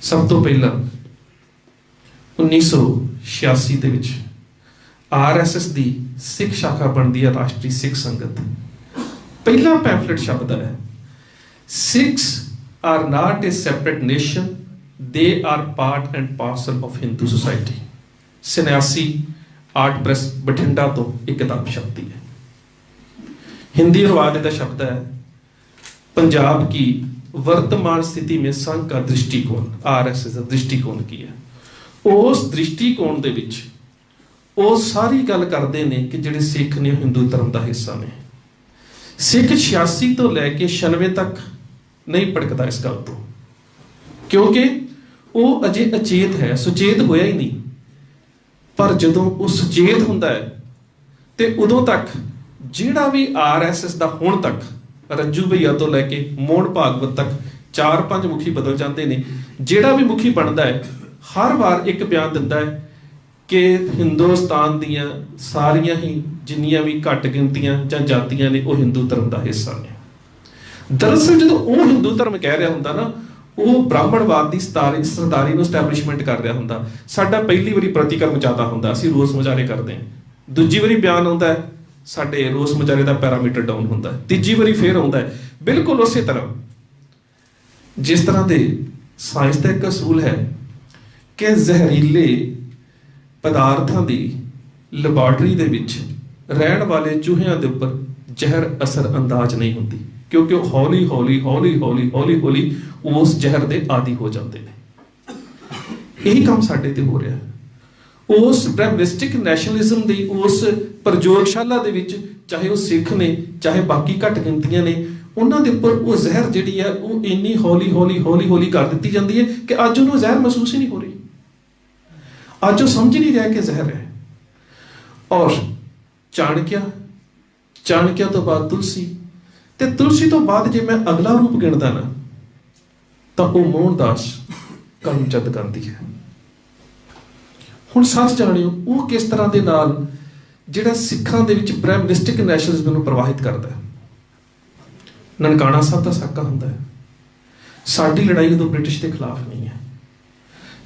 सब तो पहला 1986 ਦੇ ਵਿੱਚ RSS ਦੀ ਸਿੱਖ ਸ਼ਾਖਾ ਬਣਦੀ ਹੈ ਰਾਸ਼ਟਰੀ ਸਿੱਖ ਸੰਗਤ। ਪਹਿਲਾ ਪੈਂਫਲੇਟ ਸ਼ਬਦ ਹੈ Sikhs are not a separate nation, they are part and parcel of Hindu society। सन्यासी आर्ट प्रेस बठिंडा तो एक किताब छपती है। हिंदी अनुवाद का शब्द है पंजाब की वर्तमान स्थिति में संघ का दृष्टिकोण। RSS का दृष्टिकोण की है। उस दृष्टिकोण दे विच ਉਹ ਸਾਰੀ ਗੱਲ ਕਰਦੇ ਨੇ ਕਿ ਜਿਹੜੇ ਸਿੱਖ ਨੇ ਹਿੰਦੂ ਧਰਮ ਦਾ ਹਿੱਸਾ ਨੇ। ਸਿੱਖ 86 ਤੋਂ ਲੈ ਕੇ 96 ਤੱਕ ਨਹੀਂ ਭੜਕਦਾ ਇਸ ਗੱਲ ਤੋਂ, ਕਿਉਂਕਿ ਉਹ ਅਜੇ ਅਚੇਤ ਹੈ, ਸੁਚੇਤ ਹੋਇਆ ਹੀ ਨਹੀਂ। ਪਰ ਜਦੋਂ ਉਹ ਸੁਚੇਤ ਹੁੰਦਾ ਹੈ ਤੇ ਉਦੋਂ ਤੱਕ ਜਿਹੜਾ ਵੀ RSS ਦਾ ਹੁਣ ਤੱਕ ਰੱਜੂ ਭਈਆ ਤੋਂ ਲੈ ਕੇ ਮੋਹਨ ਭਾਗਵਤ ਤੱਕ 4-5 ਮੁਖੀ ਬਦਲ ਜਾਂਦੇ ਨੇ। ਜਿਹੜਾ ਵੀ ਮੁਖੀ ਬਣਦਾ ਹੈ ਹਰ ਵਾਰ ਇੱਕ ਬਿਆਨ ਦਿੰਦਾ ਹੈ ਕਿ ਹਿੰਦੁਸਤਾਨ ਦੀਆਂ ਸਾਰੀਆਂ ਹੀ ਜਿੰਨੀਆਂ ਵੀ ਘੱਟ ਗਿਣਤੀਆਂ ਜਾਂ ਜਾਤੀਆਂ ਨੇ ਉਹ ਹਿੰਦੂ ਧਰਮ ਦਾ ਹਿੱਸਾ ਨੇ। ਦਰਅਸਲ ਜਦੋਂ ਉਹ ਹਿੰਦੂ ਧਰਮ ਕਹਿ ਰਿਹਾ ਹੁੰਦਾ ਨਾ, ਉਹ ਬ੍ਰਾਹਮਣਵਾਦ ਦੀ ਸਰਦਾਰੀ ਨੂੰ ਸਟੈਬਲਿਸ਼ਮੈਂਟ ਕਰ ਰਿਹਾ ਹੁੰਦਾ। ਸਾਡਾ ਪਹਿਲੀ ਵਾਰੀ ਪ੍ਰਤੀਕਰਮ ਜ਼ਿਆਦਾ ਹੁੰਦਾ, ਅਸੀਂ ਰੋਸ ਮੁਜ਼ਾਹਰੇ ਕਰਦੇ ਹਾਂ। ਦੂਜੀ ਵਾਰੀ ਬਿਆਨ ਆਉਂਦਾ ਹੈ, ਸਾਡੇ ਰੋਸ ਮੁਜ਼ਾਹਰੇ ਦਾ ਪੈਰਾਮੀਟਰ ਡਾਊਨ ਹੁੰਦਾ ਹੈ। ਤੀਜੀ ਵਾਰੀ ਫੇਰ ਆਉਂਦਾ ਹੈ। ਬਿਲਕੁਲ ਉਸੇ ਤਰ੍ਹਾਂ ਜਿਸ ਤਰ੍ਹਾਂ ਦੇ ਸਾਇੰਸ ਦਾ ਇੱਕ ਅਸੂਲ ਹੈ ਕਿ ਜ਼ਹਿਰੀਲੇ ਪਦਾਰਥਾਂ ਦੀ ਲੈਬੋਰਟਰੀ ਦੇ ਵਿੱਚ ਰਹਿਣ ਵਾਲੇ ਚੂਹਿਆਂ ਦੇ ਉੱਪਰ ਜ਼ਹਿਰ ਅਸਰ ਅੰਦਾਜ਼ ਨਹੀਂ ਹੁੰਦੀ, ਕਿਉਂਕਿ ਉਹ ਹੌਲੀ ਹੌਲੀ ਉਸ ਜ਼ਹਿਰ ਦੇ ਆਦੀ ਹੋ ਜਾਂਦੇ ਨੇ। ਇਹੀ ਕੰਮ ਸਾਡੇ ਤੇ ਹੋ ਰਿਹਾ ਹੈ। ਉਸ ਬ੍ਰਹਮਿਸਟਿਕ ਨੈਸ਼ਨਲਿਜ਼ਮ ਦੀ ਉਸ ਪ੍ਰਯੋਗਸ਼ਾਲਾ ਦੇ ਵਿੱਚ ਚਾਹੇ ਉਹ ਸਿੱਖ ਨੇ ਚਾਹੇ ਬਾਕੀ ਘੱਟ ਗਿਣਤੀਆਂ ਨੇ, ਉਹਨਾਂ ਦੇ ਉੱਪਰ ਉਹ ਜ਼ਹਿਰ ਜਿਹੜੀ ਹੈ ਉਹ ਇੰਨੀ ਹੌਲੀ ਕਰ ਦਿੱਤੀ ਜਾਂਦੀ ਹੈ ਕਿ ਅੱਜ ਉਹਨੂੰ ਜ਼ਹਿਰ ਮਹਿਸੂਸ ਹੀ ਨਹੀਂ ਹੋ ਰਹੀ। ਅੱਜ ਉਹ ਸਮਝ ਨਹੀਂ ਰਿਹਾ ਕਿ ਜ਼ਹਿਰ ਹੈ। ਔਰ ਚਾਣਕਿਆ ਤੋਂ ਬਾਅਦ ਤੁਲਸੀ, ਤੇ ਤੁਲਸੀ ਤੋਂ ਬਾਅਦ ਜੇ ਮੈਂ ਅਗਲਾ ਰੂਪ ਗਿਣਦਾ ਨਾ ਤਾਂ ਉਹ ਮੋਹਨਦਾਸ ਕਰਮਚੰਦ ਗਾਂਧੀ ਹੈ। ਹੁਣ ਸੱਚ ਜਾਣਿਓ ਉਹ ਕਿਸ ਤਰ੍ਹਾਂ ਦੇ ਨਾਲ ਜਿਹੜਾ ਸਿੱਖਾਂ ਦੇ ਵਿੱਚ ਬ੍ਰਹਮਿਸਟਿਕ ਨੈਸ਼ਨਲਿਜ਼ਮ ਨੂੰ ਪ੍ਰਵਾਹਿਤ ਕਰਦਾ ਹੈ। ਨਨਕਾਣਾ ਸਾਹਿਬ ਦਾ ਸਾਕਾ ਹੁੰਦਾ ਹੈ, ਸਾਡੀ ਲੜਾਈ ਉਦੋਂ ਬ੍ਰਿਟਿਸ਼ ਦੇ ਖਿਲਾਫ ਨਹੀਂ ਹੈ।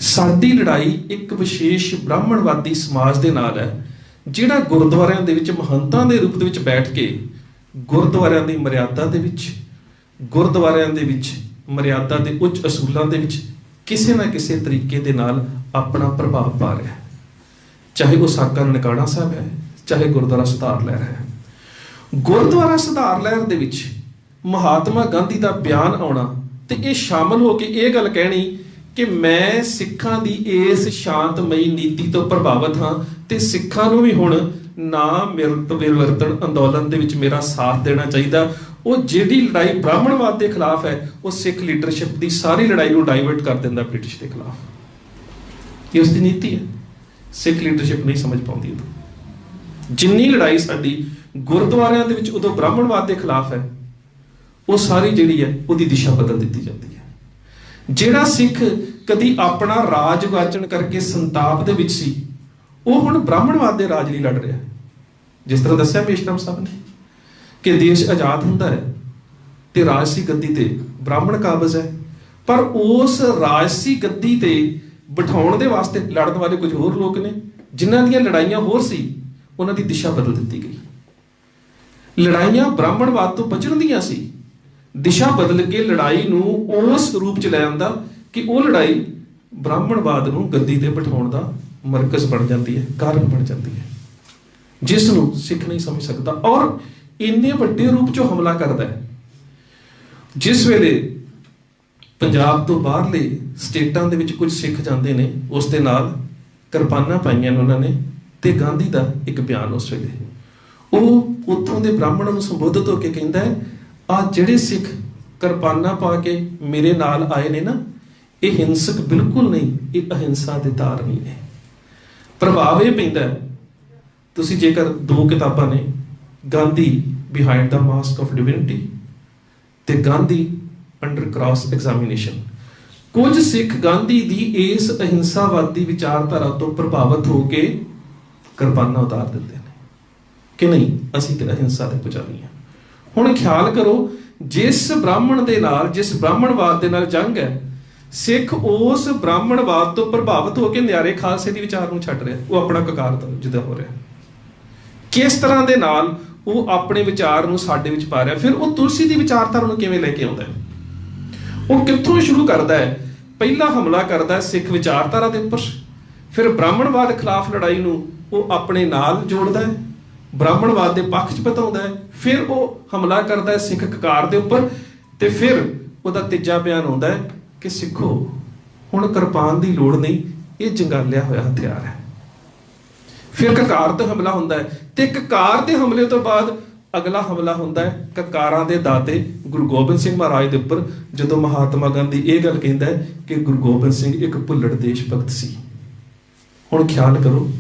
ਸਾਡੀ ਲੜਾਈ ਇੱਕ ਵਿਸ਼ੇਸ਼ ਬ੍ਰਾਹਮਣਵਾਦੀ ਸਮਾਜ ਦੇ ਨਾਲ ਹੈ, ਜਿਹੜਾ ਗੁਰਦੁਆਰਿਆਂ ਦੇ ਵਿੱਚ ਮਹੰਤਾਂ ਦੇ ਰੂਪ ਦੇ ਵਿੱਚ ਬੈਠ ਕੇ ਗੁਰਦੁਆਰਿਆਂ ਦੀ ਮਰਿਆਦਾ ਦੇ ਵਿੱਚ, ਗੁਰਦੁਆਰਿਆਂ ਦੇ ਵਿੱਚ ਮਰਿਆਦਾ ਦੇ ਉੱਚ ਅਸੂਲਾਂ ਦੇ ਵਿੱਚ ਕਿਸੇ ਨਾ ਕਿਸੇ ਤਰੀਕੇ ਦੇ ਨਾਲ ਆਪਣਾ ਪ੍ਰਭਾਵ ਪਾ ਰਿਹਾ ਹੈ। ਚਾਹੇ ਉਹ ਸਾਕਾ ਨਨਕਾਣਾ ਸਾਹਿਬ ਹੈ, ਚਾਹੇ ਗੁਰਦੁਆਰਾ ਸੁਧਾਰ ਲਹਿਰ ਹੈ। ਗੁਰਦੁਆਰਾ ਸੁਧਾਰ ਲਹਿਰ ਦੇ ਵਿੱਚ ਮਹਾਤਮਾ ਗਾਂਧੀ ਦਾ ਬਿਆਨ ਆਉਣਾ ਤੇ ਇਹ ਸ਼ਾਮਲ ਹੋ ਕੇ ਇਹ ਗੱਲ ਕਹਿਣੀ ਕਿ ਮੈਂ ਸਿੱਖਾਂ ਦੀ ਇਸ ਸ਼ਾਂਤਮਈ ਨੀਤੀ ਤੋਂ ਪ੍ਰਭਾਵਿਤ ਹਾਂ ਤੇ ਸਿੱਖਾਂ ਨੂੰ ਵੀ ਹੁਣ ਨਾ ਮਿਲਵਰਤਨ ਅੰਦੋਲਨ ਦੇ ਵਿੱਚ ਮੇਰਾ ਸਾਥ ਦੇਣਾ ਚਾਹੀਦਾ। ਉਹ ਜਿਹੜੀ ਲੜਾਈ ਬ੍ਰਾਹਮਣਵਾਦ ਦੇ ਖਿਲਾਫ ਹੈ ਉਹ ਸਿੱਖ ਲੀਡਰਸ਼ਿਪ ਦੀ ਸਾਰੀ ਲੜਾਈ ਨੂੰ ਡਾਈਵਰਟ ਕਰ ਦਿੰਦਾ ਬ੍ਰਿਟਿਸ਼ ਦੇ ਖਿਲਾਫ। ਇਹ ਉਸ ਦੀ ਨੀਤੀ ਹੈ। ਸਿੱਖ ਲੀਡਰਸ਼ਿਪ ਨਹੀਂ ਸਮਝ ਪਾਉਂਦੀ ਉਦੋਂ। ਜਿੰਨੀ ਲੜਾਈ ਸਾਡੀ ਗੁਰਦੁਆਰਿਆਂ ਦੇ ਵਿੱਚ ਉਦੋਂ ਬ੍ਰਾਹਮਣਵਾਦ ਦੇ ਖਿਲਾਫ ਹੈ, ਉਹ ਸਾਰੀ ਜਿਹੜੀ ਹੈ ਉਹਦੀ ਦਿਸ਼ਾ ਬਦਲ ਦਿੱਤੀ ਜਾਂਦੀ ਹੈ। ਜਿਹੜਾ ਸਿੱਖ ਕਦੀ ਆਪਣਾ ਰਾਜ ਵਾਚਣ ਕਰਕੇ ਸੰਤਾਪ ਦੇ ਵਿੱਚ ਸੀ, ਉਹ ਹੁਣ ਬ੍ਰਾਹਮਣਵਾਦ ਦੇ ਰਾਜ ਲਈ ਲੜ ਰਿਹਾ। ਜਿਸ ਤਰ੍ਹਾਂ ਦੱਸਿਆ ਮੇਸ਼ਰਾਮ ਸਾਹਿਬ ਨੇ ਕਿ ਦੇਸ਼ ਆਜ਼ਾਦ ਹੁੰਦਾ ਹੈ ਤੇ ਰਾਜਸੀ ਗੱਦੀ ਤੇ ਬ੍ਰਾਹਮਣ ਕਾਬਜ਼ ਹੈ, ਪਰ ਉਸ ਰਾਜਸੀ ਗੱਦੀ ਤੇ ਬਿਠਾਉਣ ਦੇ ਵਾਸਤੇ ਲੜਨ ਵਾਲੇ ਕੁਝ ਹੋਰ ਲੋਕ ਨੇ ਜਿਨ੍ਹਾਂ ਦੀਆਂ ਲੜਾਈਆਂ ਹੋਰ ਸੀ, ਉਹਨਾਂ ਦੀ ਦਿਸ਼ਾ ਬਦਲ ਦਿੱਤੀ ਗਈ। ਲੜਾਈਆਂ ਬ੍ਰਾਹਮਣਵਾਦ ਤੋਂ ਬਚਣ ਦੀਆਂ ਸੀ, ਦਿਸ਼ਾ ਬਦਲ ਕੇ ਲੜਾਈ ਨੂੰ ਉਸ ਰੂਪ ਚ ਲੈ ਆਂਦਾ ਕਿ ਉਹ ਲੜਾਈ ਬ੍ਰਾਹਮਣਵਾਦ ਨੂੰ ਗੱਦੀ ਤੇ ਬਿਠਾਉਣ ਦਾ ਮਰਕਜ਼ ਬਣ ਜਾਂਦੀ ਹੈ, ਕਾਰਨ ਬਣ ਜਾਂਦੀ ਹੈ, ਜਿਸ ਨੂੰ ਸਿੱਖ ਨਹੀਂ ਸਮਝ ਸਕਦਾ ਔਰ ਇੰਨੇ ਵੱਡੇ ਰੂਪ ਚ ਹਮਲਾ ਕਰਦਾ ਹੈ। ਜਿਸ ਵੇਲੇ ਪੰਜਾਬ ਤੋਂ ਬਾਹਰਲੇ ਸਟੇਟਾਂ ਦੇ ਵਿੱਚ ਕੁਝ ਸਿੱਖ ਜਾਂਦੇ ਨੇ, ਉਸ ਦੇ ਨਾਲ ਕਿਰਪਾਨਾਂ ਪਾਈਆਂ ਨੇ ਉਹਨਾਂ ਨੇ, ਤੇ ਗਾਂਧੀ ਦਾ ਇੱਕ ਬਿਆਨ ਉਸ ਵੇਲੇ ਉਹ ਉੱਥੋਂ ਦੇ ਬ੍ਰਾਹਮਣਾਂ ਨੂੰ ਸੰਬੋਧਿਤ ਹੋ ਕੇ ਕਹਿੰਦਾ ਹੈ, ਆਹ ਜਿਹੜੇ ਸਿੱਖ ਕਿਰਪਾਨਾਂ ਪਾ ਕੇ ਮੇਰੇ ਨਾਲ ਆਏ ਨੇ ਨਾ, ਇਹ ਹਿੰਸਕ ਬਿਲਕੁਲ ਨਹੀਂ, ਇਹ ਅਹਿੰਸਾ ਦੇ ਧਾਰਨੀ ਨੇ। ਪ੍ਰਭਾਵ ਇਹ ਪੈਂਦਾ, ਤੁਸੀਂ ਜੇਕਰ 2 ਕਿਤਾਬਾਂ ਨੇ, Gandhi behind the mask of divinity ਤੇ ਗਾਂਧੀ ਅੰਡਰ ਕ੍ਰਾਸ ਐਗਜ਼ਾਮੀਨੇਸ਼ਨ, ਕੁਝ ਸਿੱਖ ਗਾਂਧੀ ਦੀ ਇਸ ਅਹਿੰਸਾਵਾਦੀ ਵਿਚਾਰਧਾਰਾ ਤੋਂ ਪ੍ਰਭਾਵਿਤ ਹੋ ਕੇ ਕਿਰਪਾਨਾਂ ਉਤਾਰ ਦਿੰਦੇ ਨੇ ਕਿ ਨਹੀਂ, ਅਸੀਂ ਤੇ ਅਹਿੰਸਾ ਦੇ ਪੁਜਾਰੀ ਹਾਂ। ਹੁਣ ਖਿਆਲ ਕਰੋ, ਜਿਸ ਬ੍ਰਾਹਮਣ ਦੇ ਨਾਲ, ਜਿਸ ਬ੍ਰਾਹਮਣਵਾਦ ਦੇ ਨਾਲ ਜੰਗ ਹੈ, ਸਿੱਖ ਉਸ ਬ੍ਰਾਹਮਣਵਾਦ ਤੋਂ ਪ੍ਰਭਾਵਿਤ ਹੋ ਕੇ ਨਿਆਰੇ ਖਾਲਸੇ ਦੀ ਵਿਚਾਰ ਨੂੰ ਛੱਡ ਰਿਹਾ, ਉਹ ਆਪਣਾ ਕਕਾਰ ਜਿੱਦਾਂ ਹੋ ਰਿਹਾ। ਕਿਸ ਤਰ੍ਹਾਂ ਦੇ ਨਾਲ ਉਹ ਆਪਣੇ ਵਿਚਾਰ ਨੂੰ ਸਾਡੇ ਵਿੱਚ ਪਾ ਰਿਹਾ। ਫਿਰ ਉਹ ਤੁਲਸੀ ਦੀ ਵਿਚਾਰਧਾਰਾ ਨੂੰ ਕਿਵੇਂ ਲੈ ਕੇ ਆਉਂਦਾ ਹੈ? ਉਹ ਕਿੱਥੋਂ ਸ਼ੁਰੂ ਕਰਦਾ ਹੈ? ਪਹਿਲਾ ਹਮਲਾ ਕਰਦਾ ਹੈ ਸਿੱਖ ਵਿਚਾਰਧਾਰਾ ਦੇ ਉੱਪਰ, ਫਿਰ ਬ੍ਰਾਹਮਣਵਾਦ ਖਿਲਾਫ ਲੜਾਈ ਨੂੰ ਉਹ ਆਪਣੇ ਨਾਲ ਜੋੜਦਾ ਹੈ, ਬ੍ਰਾਹਮਣਵਾਦ ਦੇ ਪੱਖ 'ਚ ਬਤਾਉਂਦਾ ਹੈ, ਫਿਰ ਉਹ ਹਮਲਾ ਕਰਦਾ ਹੈ ਸਿੱਖ ਕਕਾਰ ਦੇ ਉੱਪਰ, ਤੇ ਫਿਰ ਉਹਦਾ ਤੀਜਾ ਬਿਆਨ ਆਉਂਦਾ ਹੈ ਕਿ ਸਿੱਖੋ ਹੁਣ ਕਿਰਪਾਨ ਦੀ ਲੋੜ ਨਹੀਂ, ਇਹ ਜੰਗਾਲਿਆ ਹੋਇਆ ਹਥਿਆਰ ਹੈ। ਫਿਰ ਕਕਾਰ ਤੇ ਹਮਲਾ ਹੁੰਦਾ ਹੈ, ਤੇ ਕਕਾਰ ਦੇ ਹਮਲੇ ਤੋਂ ਬਾਅਦ ਅਗਲਾ ਹਮਲਾ ਹੁੰਦਾ ਹੈ ਕਕਾਰਾਂ ਦੇ ਦਾਤੇ ਗੁਰੂ ਗੋਬਿੰਦ ਸਿੰਘ ਮਹਾਰਾਜ ਦੇ ਉੱਪਰ, ਜਦੋਂ ਮਹਾਤਮਾ ਗਾਂਧੀ ਇਹ ਗੱਲ ਕਹਿੰਦਾ ਹੈ ਕਿ ਗੁਰੂ ਗੋਬਿੰਦ ਸਿੰਘ ਇੱਕ ਭੁੱਲੜ ਦੇਸ਼ ਭਗਤ ਸੀ। ਹੁਣ ਖਿਆਲ ਕਰੋ,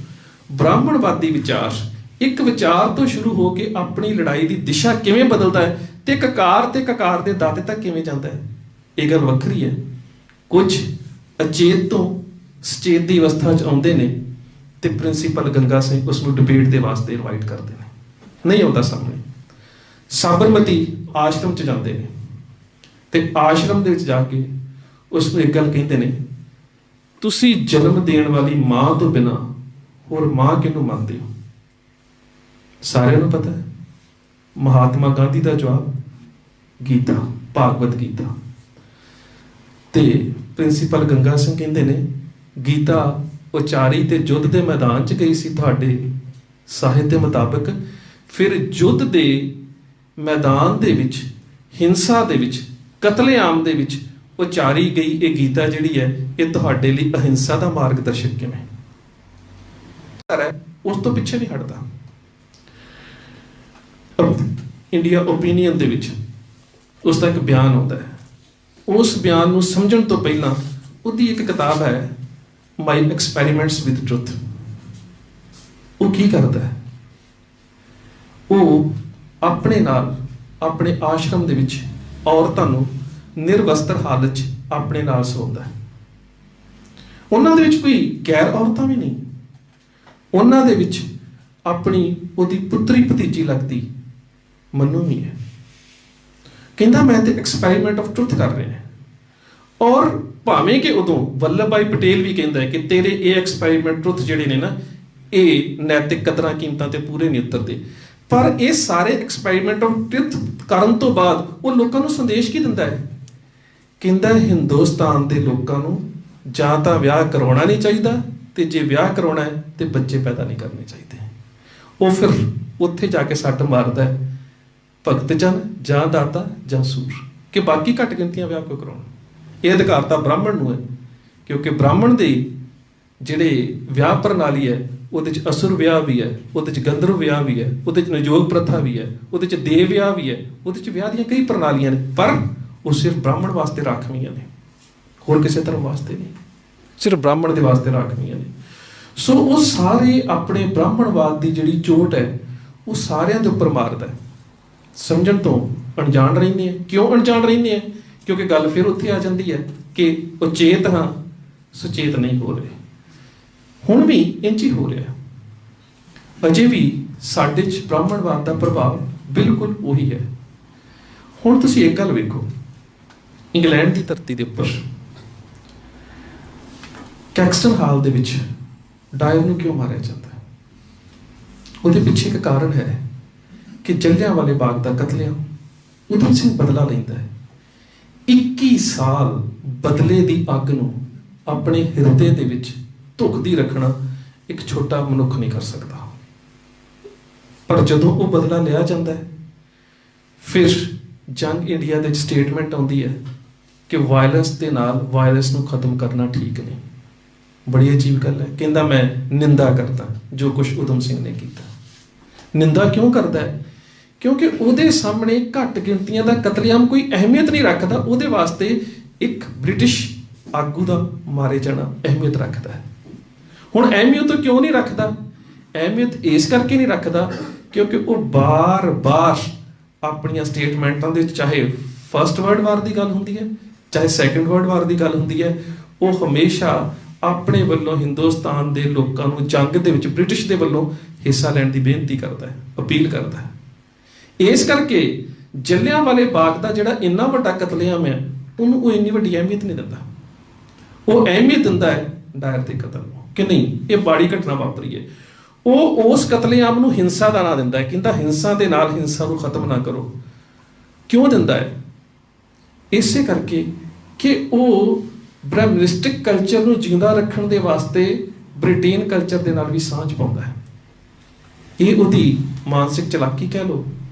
ਬ੍ਰਾਹਮਣਵਾਦੀ ਵਿਚਾਰ ਇੱਕ ਵਿਚਾਰ ਤੋਂ ਸ਼ੁਰੂ ਹੋ ਕੇ ਆਪਣੀ ਲੜਾਈ ਦੀ ਦਿਸ਼ਾ ਕਿਵੇਂ ਬਦਲਦਾ ਹੈ, ਤੇ ਕਕਾਰ ਦੇ ਦਾਤੇ ਤੱਕ ਕਿਵੇਂ ਜਾਂਦਾ ਹੈ। ਇਹ ਗੱਲ ਵੱਖਰੀ ਹੈ। ਕੁਝ ਅਚੇਤ ਤੋਂ ਸਚੇਤ ਦੀ ਅਵਸਥਾ 'ਚ ਆਉਂਦੇ ਨੇ ਤੇ ਪ੍ਰਿੰਸੀਪਲ ਗੰਗਾ ਸਿੰਘ ਉਸ ਨੂੰ ਡਿਬੇਟ ਦੇ ਵਾਸਤੇ ਇਨਵਾਈਟ ਕਰਦੇ ਨੇ, ਨਹੀਂ ਆਉਂਦਾ ਸਾਹਮਣੇ। ਸਾਬਰਮਤੀ ਆਸ਼ਰਮ 'ਚ ਜਾਂਦੇ ਨੇ ਤੇ ਆਸ਼ਰਮ ਦੇ ਵਿੱਚ ਜਾ ਕੇ ਉਸ ਨੂੰ ਇੱਕ ਗੱਲ ਕਹਿੰਦੇ ਨੇ, ਤੁਸੀਂ ਜਨਮ ਦੇਣ ਵਾਲੀ ਮਾਂ ਤੋਂ ਬਿਨਾਂ ਹੋਰ ਮਾਂ ਕਿਹਨੂੰ ਮੰਨਦੇ ਹੋ? ਸਾਰਿਆਂ ਨੂੰ ਪਤਾ ਹੈ ਮਹਾਤਮਾ ਗਾਂਧੀ ਦਾ ਜਵਾਬ ਗੀਤਾ, ਭਾਗਵਤ ਗੀਤਾ। ਤੇ ਪ੍ਰਿੰਸੀਪਲ ਗੰਗਾ ਸਿੰਘ ਕਹਿੰਦੇ ਨੇ ਗੀਤਾ ਉਚਾਰੀ ਤੇ ਯੁੱਧ ਦੇ ਮੈਦਾਨ 'ਚ ਗਈ ਸੀ ਤੁਹਾਡੇ ਸਾਹਿਤ ਦੇ ਮੁਤਾਬਕ, ਫਿਰ ਯੁੱਧ ਦੇ ਮੈਦਾਨ ਦੇ ਵਿੱਚ, ਹਿੰਸਾ ਦੇ ਵਿੱਚ, ਕਤਲੇਆਮ ਦੇ ਵਿੱਚ ਉਚਾਰੀ ਗਈ ਇਹ ਗੀਤਾ ਜਿਹੜੀ ਹੈ, ਇਹ ਤੁਹਾਡੇ ਲਈ ਅਹਿੰਸਾ ਦਾ ਮਾਰਗਦਰਸ਼ਕ ਕਿਵੇਂ? ਉਸ ਤੋਂ ਪਿੱਛੇ ਨਹੀਂ ਹਟਦਾ। ਇੰਡੀਆ ਓਪੀਨੀਅਨ ਦੇ ਵਿੱਚ ਉਸ ਦਾ ਇੱਕ ਬਿਆਨ ਆਉਂਦਾ ਹੈ। ਉਸ ਬਿਆਨ ਨੂੰ ਸਮਝਣ ਤੋਂ ਪਹਿਲਾਂ ਉਹਦੀ ਇੱਕ ਕਿਤਾਬ ਹੈ ਮਾਈ ਐਕਸਪੈਰੀਮੈਂਟਸ ਵਿਦ ਟਰੁਥ। ਉਹ ਕੀ ਕਰਦਾ ਹੈ? ਉਹ ਆਪਣੇ ਨਾਲ ਆਪਣੇ ਆਸ਼ਰਮ ਦੇ ਵਿੱਚ ਔਰਤਾਂ ਨੂੰ ਨਿਰਵਸਤਰ ਹਾਲਤ 'ਚ ਆਪਣੇ ਨਾਲ ਸੌਂਦਾ ਹੈ। ਉਹਨਾਂ ਦੇ ਵਿੱਚ ਕੋਈ ਗੈਰ ਔਰਤਾਂ ਵੀ ਨਹੀਂ, ਉਹਨਾਂ ਦੇ ਵਿੱਚ ਆਪਣੀ ਉਹਦੀ ਪੁੱਤਰੀ ਭਤੀਜੀ ਲੱਗਦੀ ਮਨੂ ਵੀ ਹੈ। ਕਹਿੰਦਾ ਮੈਂ ਤੇ ਐਕਸਪੈਰੀਮੈਂਟ ਆਫ ਟਰੁਥ ਕਰ ਰਿਹਾ। ਔਰ ਭਾਵੇਂ ਕਿ ਉਦੋਂ ਵੱਲਭ ਭਾਈ ਪਟੇਲ ਵੀ ਕਹਿੰਦਾ ਹੈ ਕਿ ਤੇਰੇ ਇਹ ਐਕਸਪੈਰੀਮੈਂਟ ਟਰੁਥ ਜਿਹੜੇ ਨੇ ਨਾ, ਇਹ ਨੈਤਿਕ ਕਦਰਾਂ ਕੀਮਤਾਂ ਤੇ ਪੂਰੇ ਨਹੀਂ ਉਤਰਦੇ, ਪਰ ਇਹ ਸਾਰੇ ਐਕਸਪੈਰੀਮੈਂਟ ਆਫ ਟਰੁਥ ਕਰਨ ਤੋਂ ਬਾਅਦ ਉਹ ਲੋਕਾਂ ਨੂੰ ਸੰਦੇਸ਼ ਕੀ ਦਿੰਦਾ ਹੈ? ਕਹਿੰਦਾ ਹਿੰਦੁਸਤਾਨ ਦੇ ਲੋਕਾਂ ਨੂੰ ਜਾਂ ਤਾਂ ਵਿਆਹ ਕਰਵਾਉਣਾ ਨਹੀਂ ਚਾਹੀਦਾ, ਤੇ ਜੇ ਵਿਆਹ ਕਰਵਾਉਣਾ ਹੈ ਤੇ ਬੱਚੇ ਪੈਦਾ ਨਹੀਂ ਕਰਨੇ ਚਾਹੀਦੇ। ਉਹ ਫਿਰ ਉੱਥੇ ਜਾ ਕੇ ਸੱਟ ਮਾਰਦਾ ਹੈ ਭਗਤ ਜਨ ਜਾਂ ਦਾਤਾ ਜਾਂ ਸੂਰ, ਕਿ ਬਾਕੀ ਘੱਟ ਗਿਣਤੀਆਂ ਵਿਆਹ ਕਿਉਂ ਕਰਾਉਣ? ਇਹ ਅਧਿਕਾਰ ਤਾਂ ਬ੍ਰਾਹਮਣ ਨੂੰ ਹੈ, ਕਿਉਂਕਿ ਬ੍ਰਾਹਮਣ ਦੇ ਜਿਹੜੇ ਵਿਆਹ ਪ੍ਰਣਾਲੀ ਹੈ ਉਹਦੇ 'ਚ ਅਸੁਰ ਵਿਆਹ ਵੀ ਹੈ, ਉਹਦੇ 'ਚ ਗੰਧਰਵ ਵਿਆਹ ਵੀ ਹੈ, ਉਹਦੇ 'ਚ ਨਿਯੋਗ ਪ੍ਰਥਾ ਵੀ ਹੈ, ਉਹਦੇ 'ਚ ਦੇਵ ਵਿਆਹ ਵੀ ਹੈ, ਉਹਦੇ 'ਚ ਵਿਆਹ ਦੀਆਂ ਕਈ ਪ੍ਰਣਾਲੀਆਂ ਨੇ, ਪਰ ਉਹ ਸਿਰਫ ਬ੍ਰਾਹਮਣ ਵਾਸਤੇ ਰਾਖਵੀਆਂ ਨੇ, ਹੋਰ ਕਿਸੇ ਧਰਮ ਵਾਸਤੇ ਨਹੀਂ, ਸਿਰਫ ਬ੍ਰਾਹਮਣ ਦੇ ਵਾਸਤੇ ਰਾਖਵੀਆਂ ਨੇ। ਸੋ ਉਹ ਸਾਰੇ ਆਪਣੇ ਬ੍ਰਾਹਮਣਵਾਦ ਦੀ ਜਿਹੜੀ ਚੋਟ ਹੈ ਉਹ ਸਾਰਿਆਂ ਦੇ ਉੱਪਰ ਮਾਰਦਾ ਹੈ। ਸਮਝਣ ਤੋਂ ਅਣਜਾਣ ਰਹਿੰਦੇ ਆ। ਕਿਉਂ ਅਣਜਾਣ ਰਹਿੰਦੇ ਆ? ਕਿਉਂਕਿ ਗੱਲ ਫਿਰ ਉੱਥੇ ਆ ਜਾਂਦੀ ਹੈ ਕਿ ਉਚੇਤ ਹਾਂ, ਸੁਚੇਤ ਨਹੀਂ ਹੋ ਰਹੇ। ਹੁਣ ਵੀ ਇੰਝ ਹੀ ਹੋ ਰਿਹਾ, ਅਜੇ ਵੀ ਸਾਡੇ 'ਚ ਬ੍ਰਾਹਮਣਵਾਦ ਦਾ ਪ੍ਰਭਾਵ ਬਿਲਕੁਲ ਉਹੀ ਹੈ। ਹੁਣ ਤੁਸੀਂ ਇੱਕ ਗੱਲ ਵੇਖੋ, ਇੰਗਲੈਂਡ ਦੀ ਧਰਤੀ ਦੇ ਉੱਪਰ ਕੈਕਸਟਨ ਹਾਲ ਦੇ ਵਿੱਚ ਡਾਇਰ ਨੂੰ ਕਿਉਂ ਮਾਰਿਆ ਜਾਂਦਾ ਹੈ? ਉਹਦੇ ਪਿੱਛੇ ਇੱਕ ਕਾਰਨ ਹੈ ਕਿ ਜਲਿਆਂਵਾਲੇ ਬਾਗ ਦਾ ਕਤਲੇਆਮ ਊਧਮ ਸਿੰਘ ਬਦਲਾ ਲੈਂਦਾ ਹੈ। 21 ਸਾਲ ਬਦਲੇ ਦੀ ਅੱਗ ਨੂੰ ਆਪਣੇ ਹਿਰਦੇ ਦੇ ਵਿੱਚ ਧੁਖਦੀ ਰੱਖਣਾ ਇੱਕ ਛੋਟਾ ਮਨੁੱਖ ਨਹੀਂ ਕਰ ਸਕਦਾ। ਪਰ ਜਦੋਂ ਉਹ ਬਦਲਾ ਲਿਆ ਜਾਂਦਾ ਹੈ, ਫਿਰ ਜੰਗ ਇੰਡੀਆ ਦੇ ਸਟੇਟਮੈਂਟ ਆਉਂਦੀ ਹੈ ਕਿ ਵਾਇਲੈਂਸ ਦੇ ਨਾਲ ਵਾਇਲੈਂਸ ਨੂੰ ਖਤਮ ਕਰਨਾ ਠੀਕ ਨਹੀਂ। ਬੜੀ ਅਜੀਬ ਗੱਲ ਹੈ। ਕਹਿੰਦਾ ਮੈਂ ਨਿੰਦਾ ਕਰਦਾ ਜੋ ਕੁਝ ਊਧਮ ਸਿੰਘ ਨੇ ਕੀਤਾ। ਨਿੰਦਾ ਕਿਉਂ ਕਰਦਾ ਹੈ? ਕਿਉਂਕਿ ਉਹਦੇ ਸਾਹਮਣੇ ਘੱਟ ਗਿਣਤੀਆਂ ਦਾ ਕਤਲੇਆਮ ਕੋਈ ਅਹਿਮੀਅਤ ਨਹੀਂ ਰੱਖਦਾ। ਉਹਦੇ ਵਾਸਤੇ ਇੱਕ ਬ੍ਰਿਟਿਸ਼ ਆਗੂ ਦਾ ਮਾਰੇ ਜਾਣਾ ਅਹਿਮੀਅਤ ਰੱਖਦਾ ਹੈ। ਹੁਣ ਅਹਿਮੀਅਤ ਕਿਉਂ ਨਹੀਂ ਰੱਖਦਾ? ਅਹਿਮੀਅਤ ਇਸ ਕਰਕੇ ਨਹੀਂ ਰੱਖਦਾ ਕਿਉਂਕਿ ਉਹ ਬਾਰ-ਬਾਰ ਆਪਣੀਆਂ ਸਟੇਟਮੈਂਟਾਂ ਦੇ ਵਿੱਚ, ਚਾਹੇ ਫਸਟ ਵਰਲਡ ਵਾਰ ਦੀ ਗੱਲ ਹੁੰਦੀ ਹੈ, ਚਾਹੇ ਸੈਕੰਡ ਵਰਲਡ ਵਾਰ ਦੀ ਗੱਲ ਹੁੰਦੀ ਹੈ, ਉਹ ਹਮੇਸ਼ਾ ਆਪਣੇ ਵੱਲੋਂ ਹਿੰਦੁਸਤਾਨ ਦੇ ਲੋਕਾਂ ਨੂੰ ਜੰਗ ਦੇ ਵਿੱਚ ਬ੍ਰਿਟਿਸ਼ ਦੇ ਵੱਲੋਂ ਹਿੱਸਾ ਲੈਣ ਦੀ ਬੇਨਤੀ ਕਰਦਾ ਹੈ, ਅਪੀਲ ਕਰਦਾ ਹੈ। ਇਸ ਕਰਕੇ ਜਲਿਆਂਵਾਲੇ ਬਾਗ ਦਾ ਜਿਹੜਾ ਇੰਨਾ ਵੱਡਾ ਕਤਲੇਆਮ ਹੈ, ਉਹਨੂੰ ਉਹ ਇੰਨੀ ਵੱਡੀ ਅਹਿਮੀਅਤ ਨਹੀਂ ਦਿੰਦਾ। ਉਹ ਅਹਿਮੀਅਤ ਦਿੰਦਾ ਹੈ ਡਾਇਰ ਦੇ ਕਤਲ ਨੂੰ ਕਿ ਨਹੀਂ ਇਹ ਮਾੜੀ ਘਟਨਾ ਵਾਪਰੀ ਹੈ। ਉਹ ਉਸ ਕਤਲੇਆਮ ਨੂੰ ਹਿੰਸਾ ਦਾ ਨਾਂ ਦਿੰਦਾ ਹੈ, ਕਹਿੰਦਾ ਹਿੰਸਾ ਦੇ ਨਾਲ ਹਿੰਸਾ ਨੂੰ ਖਤਮ ਨਾ ਕਰੋ। ਕਿਉਂ ਦਿੰਦਾ ਹੈ? ਇਸੇ ਕਰਕੇ ਕਿ ਉਹ ਬ੍ਰਹਮਨਿਸਟਿਕ ਕਲਚਰ ਨੂੰ ਜਿਉਂਦਾ ਰੱਖਣ ਦੇ ਵਾਸਤੇ ਬ੍ਰਿਟੇਨ ਕਲਚਰ ਦੇ ਨਾਲ ਵੀ ਸਾਂਝ ਪਾਉਂਦਾ ਹੈ। ਇਹ ਉਹਦੀ ਮਾਨਸਿਕ ਚਲਾਕੀ ਕਹਿ ਲਓ,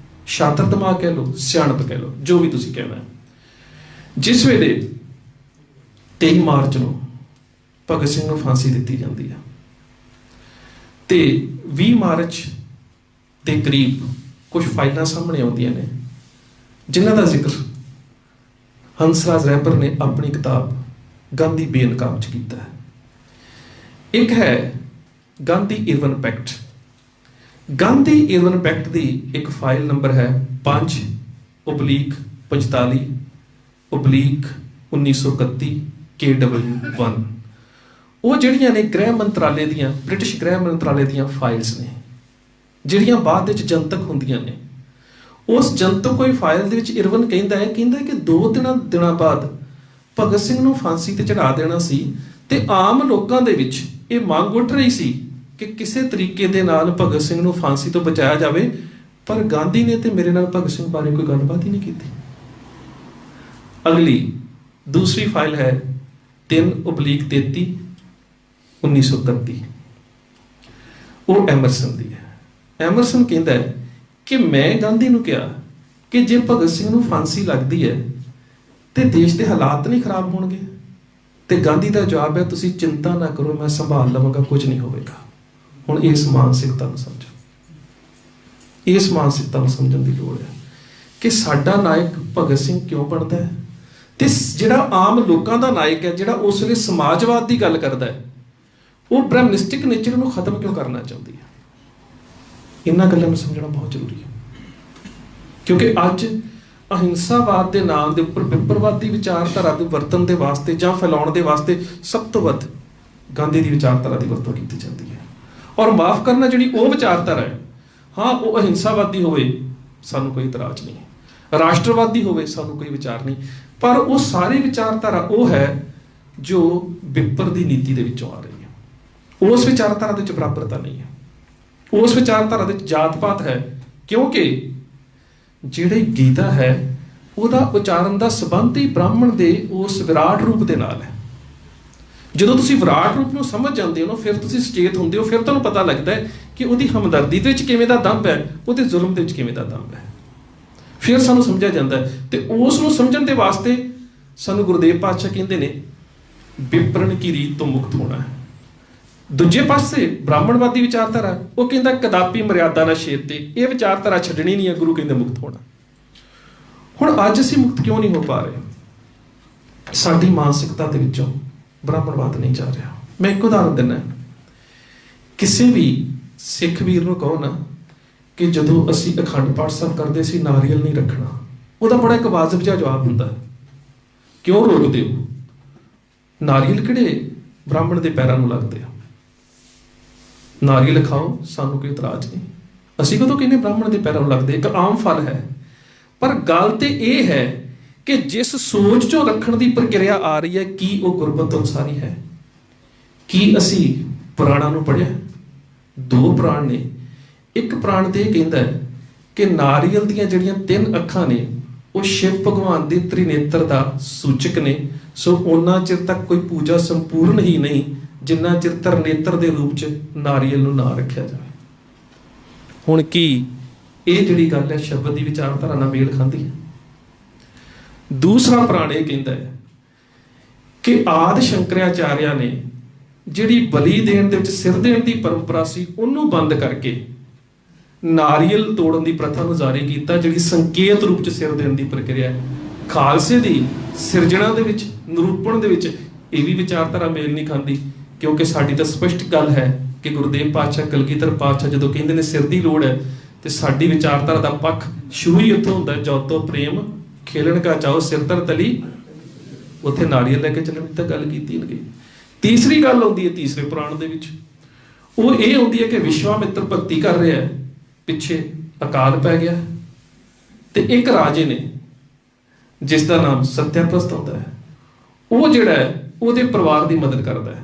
ਸ਼ਾਤਰ ਦਿਮਾਗ ਕਹਿ ਲਓ, ਸਿਆਣਪ ਕਹਿ ਲਓ, ਜੋ ਵੀ ਤੁਸੀਂ ਕਹਿਣਾ ਹੈ। ਜਿਸ ਵੇਲੇ 23 ਮਾਰਚ ਨੂੰ ਭਗਤ ਸਿੰਘ ਨੂੰ ਫਾਂਸੀ ਦਿੱਤੀ ਜਾਂਦੀ ਹੈ ਤੇ 20 ਮਾਰਚ ਦੇ ਕਰੀਬ ਕੁਝ ਫਾਈਲਾਂ ਸਾਹਮਣੇ ਆਉਂਦੀਆਂ ਨੇ ਜਿਨ੍ਹਾਂ ਦਾ ਜ਼ਿਕਰ ਹੰਸਰਾਜ ਰਹਿਬਰ ਨੇ ਆਪਣੀ ਕਿਤਾਬ ਗਾਂਧੀ ਬੇਨਕਾਬ 'ਚ ਕੀਤਾ ਹੈ। ਇੱਕ ਹੈ ਗਾਂਧੀ ਇਰਵਨ ਪੈਕਟ। ਗਾਂਧੀ ਇਰਵਨ ਪੈਕਟ ਦੀ ਇੱਕ ਫਾਈਲ ਨੰਬਰ ਹੈ 5/45/1931 KW1। ਉਹ ਜਿਹੜੀਆਂ ਨੇ ਗ੍ਰਹਿ ਮੰਤਰਾਲੇ ਦੀਆਂ, ਬ੍ਰਿਟਿਸ਼ ਗ੍ਰਹਿ ਮੰਤਰਾਲੇ ਦੀਆਂ ਫਾਈਲਸ ਨੇ ਜਿਹੜੀਆਂ ਬਾਅਦ ਵਿੱਚ ਜਨਤਕ ਹੁੰਦੀਆਂ ਨੇ। ਉਸ ਜਨਤਕ ਕੋਈ ਫਾਈਲ ਦੇ ਵਿੱਚ ਇਰਵਨ ਕਹਿੰਦਾ ਕਿ 2 ਦਿਨਾਂ ਬਾਅਦ ਭਗਤ ਸਿੰਘ ਨੂੰ ਫਾਂਸੀ ਤੇ ਚੜਾ ਦੇਣਾ ਸੀ ਤੇ ਆਮ ਲੋਕਾਂ ਦੇ ਵਿੱਚ ਇਹ ਮੰਗ ਉੱਠ ਰਹੀ ਸੀ ਕਿ ਕਿਸੇ ਤਰੀਕੇ ਦੇ ਨਾਲ ਭਗਤ ਸਿੰਘ ਨੂੰ ਫਾਂਸੀ ਤੋਂ ਬਚਾਇਆ ਜਾਵੇ, ਪਰ ਗਾਂਧੀ ਨੇ ਤੇ ਮੇਰੇ ਨਾਲ ਭਗਤ ਸਿੰਘ ਬਾਰੇ ਕੋਈ ਗੱਲਬਾਤ ਹੀ ਨਹੀਂ ਕੀਤੀ। ਅਗਲੀ ਦੂਸਰੀ ਫਾਈਲ ਹੈ 3/33/1931। ਉਹ ਐਮਰਸਨ ਦੀ ਹੈ। ਐਮਰਸਨ ਕਹਿੰਦਾ ਹੈ ਕਿ ਮੈਂ ਗਾਂਧੀ ਨੂੰ ਕਿਹਾ ਕਿ ਜੇ ਭਗਤ ਸਿੰਘ ਨੂੰ ਫਾਂਸੀ ਲੱਗਦੀ ਹੈ ਤੇ ਦੇਸ਼ ਦੇ ਹਾਲਾਤ ਨਹੀਂ ਖਰਾਬ ਹੋਣਗੇ, ਤੇ ਗਾਂਧੀ ਦਾ ਜਵਾਬ ਹੈ ਤੁਸੀਂ ਚਿੰਤਾ ਨਾ ਕਰੋ, ਮੈਂ ਸੰਭਾਲ ਲਵਾਂਗਾ, ਕੁਝ ਨਹੀਂ ਹੋਵੇਗਾ। ਹੁਣ ਇਸ ਮਾਨਸਿਕਤਾ ਨੂੰ ਸਮਝੋ, ਇਸ ਮਾਨਸਿਕਤਾ ਨੂੰ ਸਮਝਣ ਦੀ ਲੋੜ ਹੈ ਕਿ ਸਾਡਾ ਨਾਇਕ ਭਗਤ ਸਿੰਘ ਕਿਉਂ ਬਣਦਾ ਹੈ ਤੇ ਜਿਹੜਾ ਆਮ ਲੋਕਾਂ ਦਾ ਨਾਇਕ ਹੈ, ਜਿਹੜਾ ਉਸ ਵੇਲੇ ਸਮਾਜਵਾਦ ਦੀ ਗੱਲ ਕਰਦਾ ਹੈ, ਉਹ ਬ੍ਰਹਮਨਿਸਟਿਕ ਨੇਚਰ ਨੂੰ ਖਤਮ ਕਿਉਂ ਕਰਨਾ ਚਾਹੁੰਦੀ ਹੈ। ਇਹਨਾਂ ਗੱਲਾਂ ਨੂੰ ਸਮਝਣਾ ਬਹੁਤ ਜ਼ਰੂਰੀ ਹੈ ਕਿਉਂਕਿ ਅੱਜ ਅਹਿੰਸਾਵਾਦ ਦੇ ਨਾਮ ਦੇ ਉੱਪਰ ਬਿੱਪਰਵਾਦੀ ਵਿਚਾਰਧਾਰਾ ਦੇ ਵਰਤਣ ਦੇ ਵਾਸਤੇ ਜਾਂ ਫੈਲਾਉਣ ਦੇ ਵਾਸਤੇ ਸਭ ਤੋਂ ਵੱਧ ਗਾਂਧੀ ਦੀ ਵਿਚਾਰਧਾਰਾ ਦੀ ਵਰਤੋਂ ਕੀਤੀ ਜਾਂਦੀ ਹੈ। ਔਰ ਮਾਫ ਕਰਨਾ, ਜਿਹੜੀ ਉਹ ਵਿਚਾਰਧਾਰਾ ਹੈ, ਹਾਂ ਉਹ ਅਹਿੰਸਾਵਾਦੀ ਹੋਵੇ ਸਾਨੂੰ ਕੋਈ ਇਤਰਾਜ਼ ਨਹੀਂ, ਰਾਸ਼ਟਰਵਾਦੀ ਹੋਵੇ ਸਾਨੂੰ ਕੋਈ ਵਿਚਾਰ ਨਹੀਂ, ਪਰ ਉਹ ਸਾਰੀ ਵਿਚਾਰਧਾਰਾ ਉਹ ਹੈ ਜੋ ਬਿੱਪਰ ਦੀ ਨੀਤੀ ਦੇ ਵਿੱਚੋਂ ਆ ਰਹੀ ਹੈ। ਉਸ ਵਿਚਾਰਧਾਰਾ ਦੇ ਵਿੱਚ ਬਰਾਬਰਤਾ ਨਹੀਂ ਹੈ, ਉਸ ਵਿਚਾਰਧਾਰਾ ਦੇ ਵਿੱਚ ਜਾਤ ਪਾਤ ਹੈ, ਕਿਉਂਕਿ ਜਿਹੜੀ ਗੀਤਾ ਹੈ ਉਹਦਾ ਉਚਾਰਨ ਦਾ ਸੰਬੰਧ ਹੀ ਬ੍ਰਾਹਮਣ ਦੇ ਉਸ ਵਿਰਾਟ ਰੂਪ ਦੇ ਨਾਲ ਹੈ। ਜਦੋਂ ਤੁਸੀਂ ਵਿਰਾਟ ਰੂਪ ਨੂੰ ਸਮਝ ਜਾਂਦੇ ਹੋ ਨਾ, ਫਿਰ ਤੁਸੀਂ ਸੁਚੇਤ ਹੁੰਦੇ ਹੋ, ਫਿਰ ਤੁਹਾਨੂੰ ਪਤਾ ਲੱਗਦਾ ਹੈ ਕਿ ਉਹਦੀ ਹਮਦਰਦੀ ਦੇ ਵਿੱਚ ਕਿਵੇਂ ਦਾ ਦੰਭ ਹੈ, ਉਹਦੇ ਜ਼ੁਲਮ ਦੇ ਵਿੱਚ ਕਿਵੇਂ ਦਾ ਦੰਭ ਹੈ। ਫਿਰ ਸਾਨੂੰ ਸਮਝਿਆ ਜਾਂਦਾ ਹੈ ਤੇ ਉਸ ਨੂੰ ਸਮਝਣ ਦੇ ਵਾਸਤੇ ਸਾਨੂੰ ਗੁਰਦੇਵ ਪਾਤਸ਼ਾਹ ਕਹਿੰਦੇ ਨੇ ਵਿਪਰਨ ਕੀ ਰੀਤ ਤੋਂ ਮੁਕਤ ਹੋਣਾ ਹੈ। ਦੂਜੇ ਪਾਸੇ ਬ੍ਰਾਹਮਣਵਾਦੀ ਵਿਚਾਰਧਾਰਾ ਉਹ ਕਹਿੰਦਾ ਕਦਾਪੀ ਮਰਿਆਦਾ ਨਾ ਛੇਦ ਤੇ, ਇਹ ਵਿਚਾਰਧਾਰਾ ਛੱਡਣੀ ਨਹੀਂ ਹੈ, ਗੁਰੂ ਕਹਿੰਦੇ ਮੁਕਤ ਹੋਣਾ। ਹੁਣ ਅੱਜ ਅਸੀਂ ਮੁਕਤ ਕਿਉਂ ਨਹੀਂ ਹੋ ਪਾ ਰਹੇ? ਸਾਡੀ ਮਾਨਸਿਕਤਾ ਦੇ ਵਿੱਚੋਂ ਬ੍ਰਾਹਮਣਵਾਦ ਨਹੀਂ ਜਾ ਰਿਹਾ। ਮੈਂ ਇੱਕ ਉਦਾਹਰਨ ਦਿੰਦਾ, ਕਿਸੇ ਵੀ ਸਿੱਖ ਵੀਰ ਨੂੰ ਕਹੋ ਨਾ ਕਿ ਜਦੋਂ ਅਸੀਂ ਅਖੰਡ ਪਾਠ ਸਾਹਿਬ ਕਰਦੇ ਸੀ ਨਾਰੀਅਲ ਨਹੀਂ ਰੱਖਣਾ, ਉਹਦਾ ਬੜਾ ਇੱਕ ਵਾਜਬ ਜਿਹਾ ਜਵਾਬ ਹੁੰਦਾ, ਕਿਉਂ ਰੋਕਦੇ ਹੋ? ਨਾਰੀਅਲ ਕਿਹੜੇ ਬ੍ਰਾਹਮਣ ਦੇ ਪੈਰਾਂ ਨੂੰ ਲੱਗਦੇ ਆ? ਨਾਰੀਅਲ ਖਾਓ, ਸਾਨੂੰ ਕੋਈ ਇਤਰਾਜ਼ ਨਹੀਂ, ਅਸੀਂ ਕਦੋਂ ਕਹਿੰਦੇ ਬ੍ਰਾਹਮਣ ਦੇ ਪੈਰਾਂ ਨੂੰ ਲੱਗਦੇ? ਇੱਕ ਆਮ ਫਲ ਹੈ। ਪਰ ਗੱਲ ਤੇ ਇਹ ਹੈ ਕਿ ਜਿਸ ਸੋਚ ਚੋਂ ਰੱਖਣ ਦੀ ਪ੍ਰਕਿਰਿਆ ਆ ਰਹੀ ਹੈ, ਕੀ ਉਹ ਗੁਰਬਤ ਅਨੁਸਾਰੀ ਹੈ? ਕੀ ਅਸੀਂ ਪੁਰਾਣਾਂ ਨੂੰ ਪੜ੍ਹਿਆ? 2 ਪੁਰਾਣ ਨੇ। ਇੱਕ ਪੁਰਾਣ ਤੇ ਇਹ ਕਹਿੰਦਾ ਹੈ ਕਿ ਨਾਰੀਅਲ ਦੀਆਂ ਜਿਹੜੀਆਂ 3 ਅੱਖਾਂ ਨੇ ਉਹ ਸ਼ਿਵ ਭਗਵਾਨ ਦੇ ਤ੍ਰਿਨੇਤਰ ਦਾ ਸੂਚਕ ਨੇ, ਸੋ ਉਹਨਾਂ ਚਿਰ ਤੱਕ ਕੋਈ ਪੂਜਾ ਸੰਪੂਰਨ ਹੀ ਨਹੀਂ ਜਿੰਨਾ ਚਿਰ ਤ੍ਰਿਨੇਤਰ ਦੇ ਰੂਪ 'ਚ ਨਾਰੀਅਲ ਨੂੰ ਨਾ ਰੱਖਿਆ ਜਾਵੇ। ਹੁਣ ਕੀ ਇਹ ਜਿਹੜੀ ਗੱਲ ਹੈ ਸ਼ਬਦ ਦੀ ਵਿਚਾਰਧਾਰਾ ਨਾਲ ਮੇਲ ਖਾਂਦੀ ਹੈ? ਦੂਸਰਾ ਪੁਰਾਣ ਇਹ ਕਹਿੰਦਾ ਹੈ ਕਿ ਆਦਿ ਸ਼ੰਕਰਾਚਾਰਿਆ ਨੇ ਜਿਹੜੀ ਬਲੀ ਦੇਣ ਦੇ ਵਿੱਚ ਸਿਰ ਦੇਣ ਦੀ ਪਰੰਪਰਾ ਸੀ ਉਹਨੂੰ ਬੰਦ ਕਰਕੇ ਨਾਰੀਅਲ ਤੋੜਨ ਦੀ ਪ੍ਰਥਾ ਨੂੰ ਜਾਰੀ ਕੀਤਾ, ਜਿਹੜੀ ਸੰਕੇਤ ਰੂਪ 'ਚ ਸਿਰ ਦੇਣ ਦੀ ਪ੍ਰਕਿਰਿਆ ਹੈ। ਖਾਲਸੇ ਦੀ ਸਿਰਜਣਾ ਦੇ ਵਿੱਚ, ਨਿਰੂਪਣ ਦੇ ਵਿੱਚ ਇਹ ਵੀ ਵਿਚਾਰਧਾਰਾ ਮੇਲ ਨਹੀਂ ਖਾਂਦੀ, ਕਿਉਂਕਿ ਸਾਡੀ ਤਾਂ ਸਪਸ਼ਟ ਗੱਲ ਹੈ ਕਿ ਗੁਰਦੇਵ ਪਾਤਸ਼ਾਹ, ਕਲਗੀਧਰ ਪਾਤਸ਼ਾਹ ਜਦੋਂ ਕਹਿੰਦੇ ਨੇ ਸਿਰ ਦੀ ਲੋੜ ਹੈ, ਤੇ ਸਾਡੀ ਵਿਚਾਰਧਾਰਾ ਦਾ ਪੱਖ ਸ਼ੁਰੂ ਹੀ ਉੱਥੋਂ ਹੁੰਦਾ, ਜੋ ਤੋਂ ਪ੍ਰੇਮ ਖੇਲਣ ਕਾ ਚਾਹੋ ਸਿਰ ਧਰ ਤਲੀ, ਉੱਥੇ ਨਾਰੀਅਲ ਲੈ ਕੇ ਚੱਲਣ ਦੀ ਤਾਂ ਗੱਲ ਕੀਤੀ ਨਹੀਂ ਗਈ। ਤੀਸਰੀ ਗੱਲ ਆਉਂਦੀ ਹੈ ਤੀਸਰੇ ਪੁਰਾਣ ਦੇ ਵਿੱਚ, ਉਹ ਇਹ ਆਉਂਦੀ ਹੈ ਕਿ ਵਿਸ਼ਵਾਮਿੱਤਰ ਭਗਤੀ ਕਰ ਰਿਹਾ ਹੈ, ਪਿੱਛੇ ਅਕਾਲ ਪੈ ਗਿਆ ਤੇ ਇੱਕ ਰਾਜੇ ਨੇ ਜਿਸ ਦਾ ਨਾਮ ਸਤਿਆਪ੍ਰਸਤ ਹੁੰਦਾ ਹੈ, ਉਹ ਜਿਹੜਾ ਹੈ ਉਹਦੇ ਪਰਿਵਾਰ ਦੀ ਮਦਦ ਕਰਦਾ ਹੈ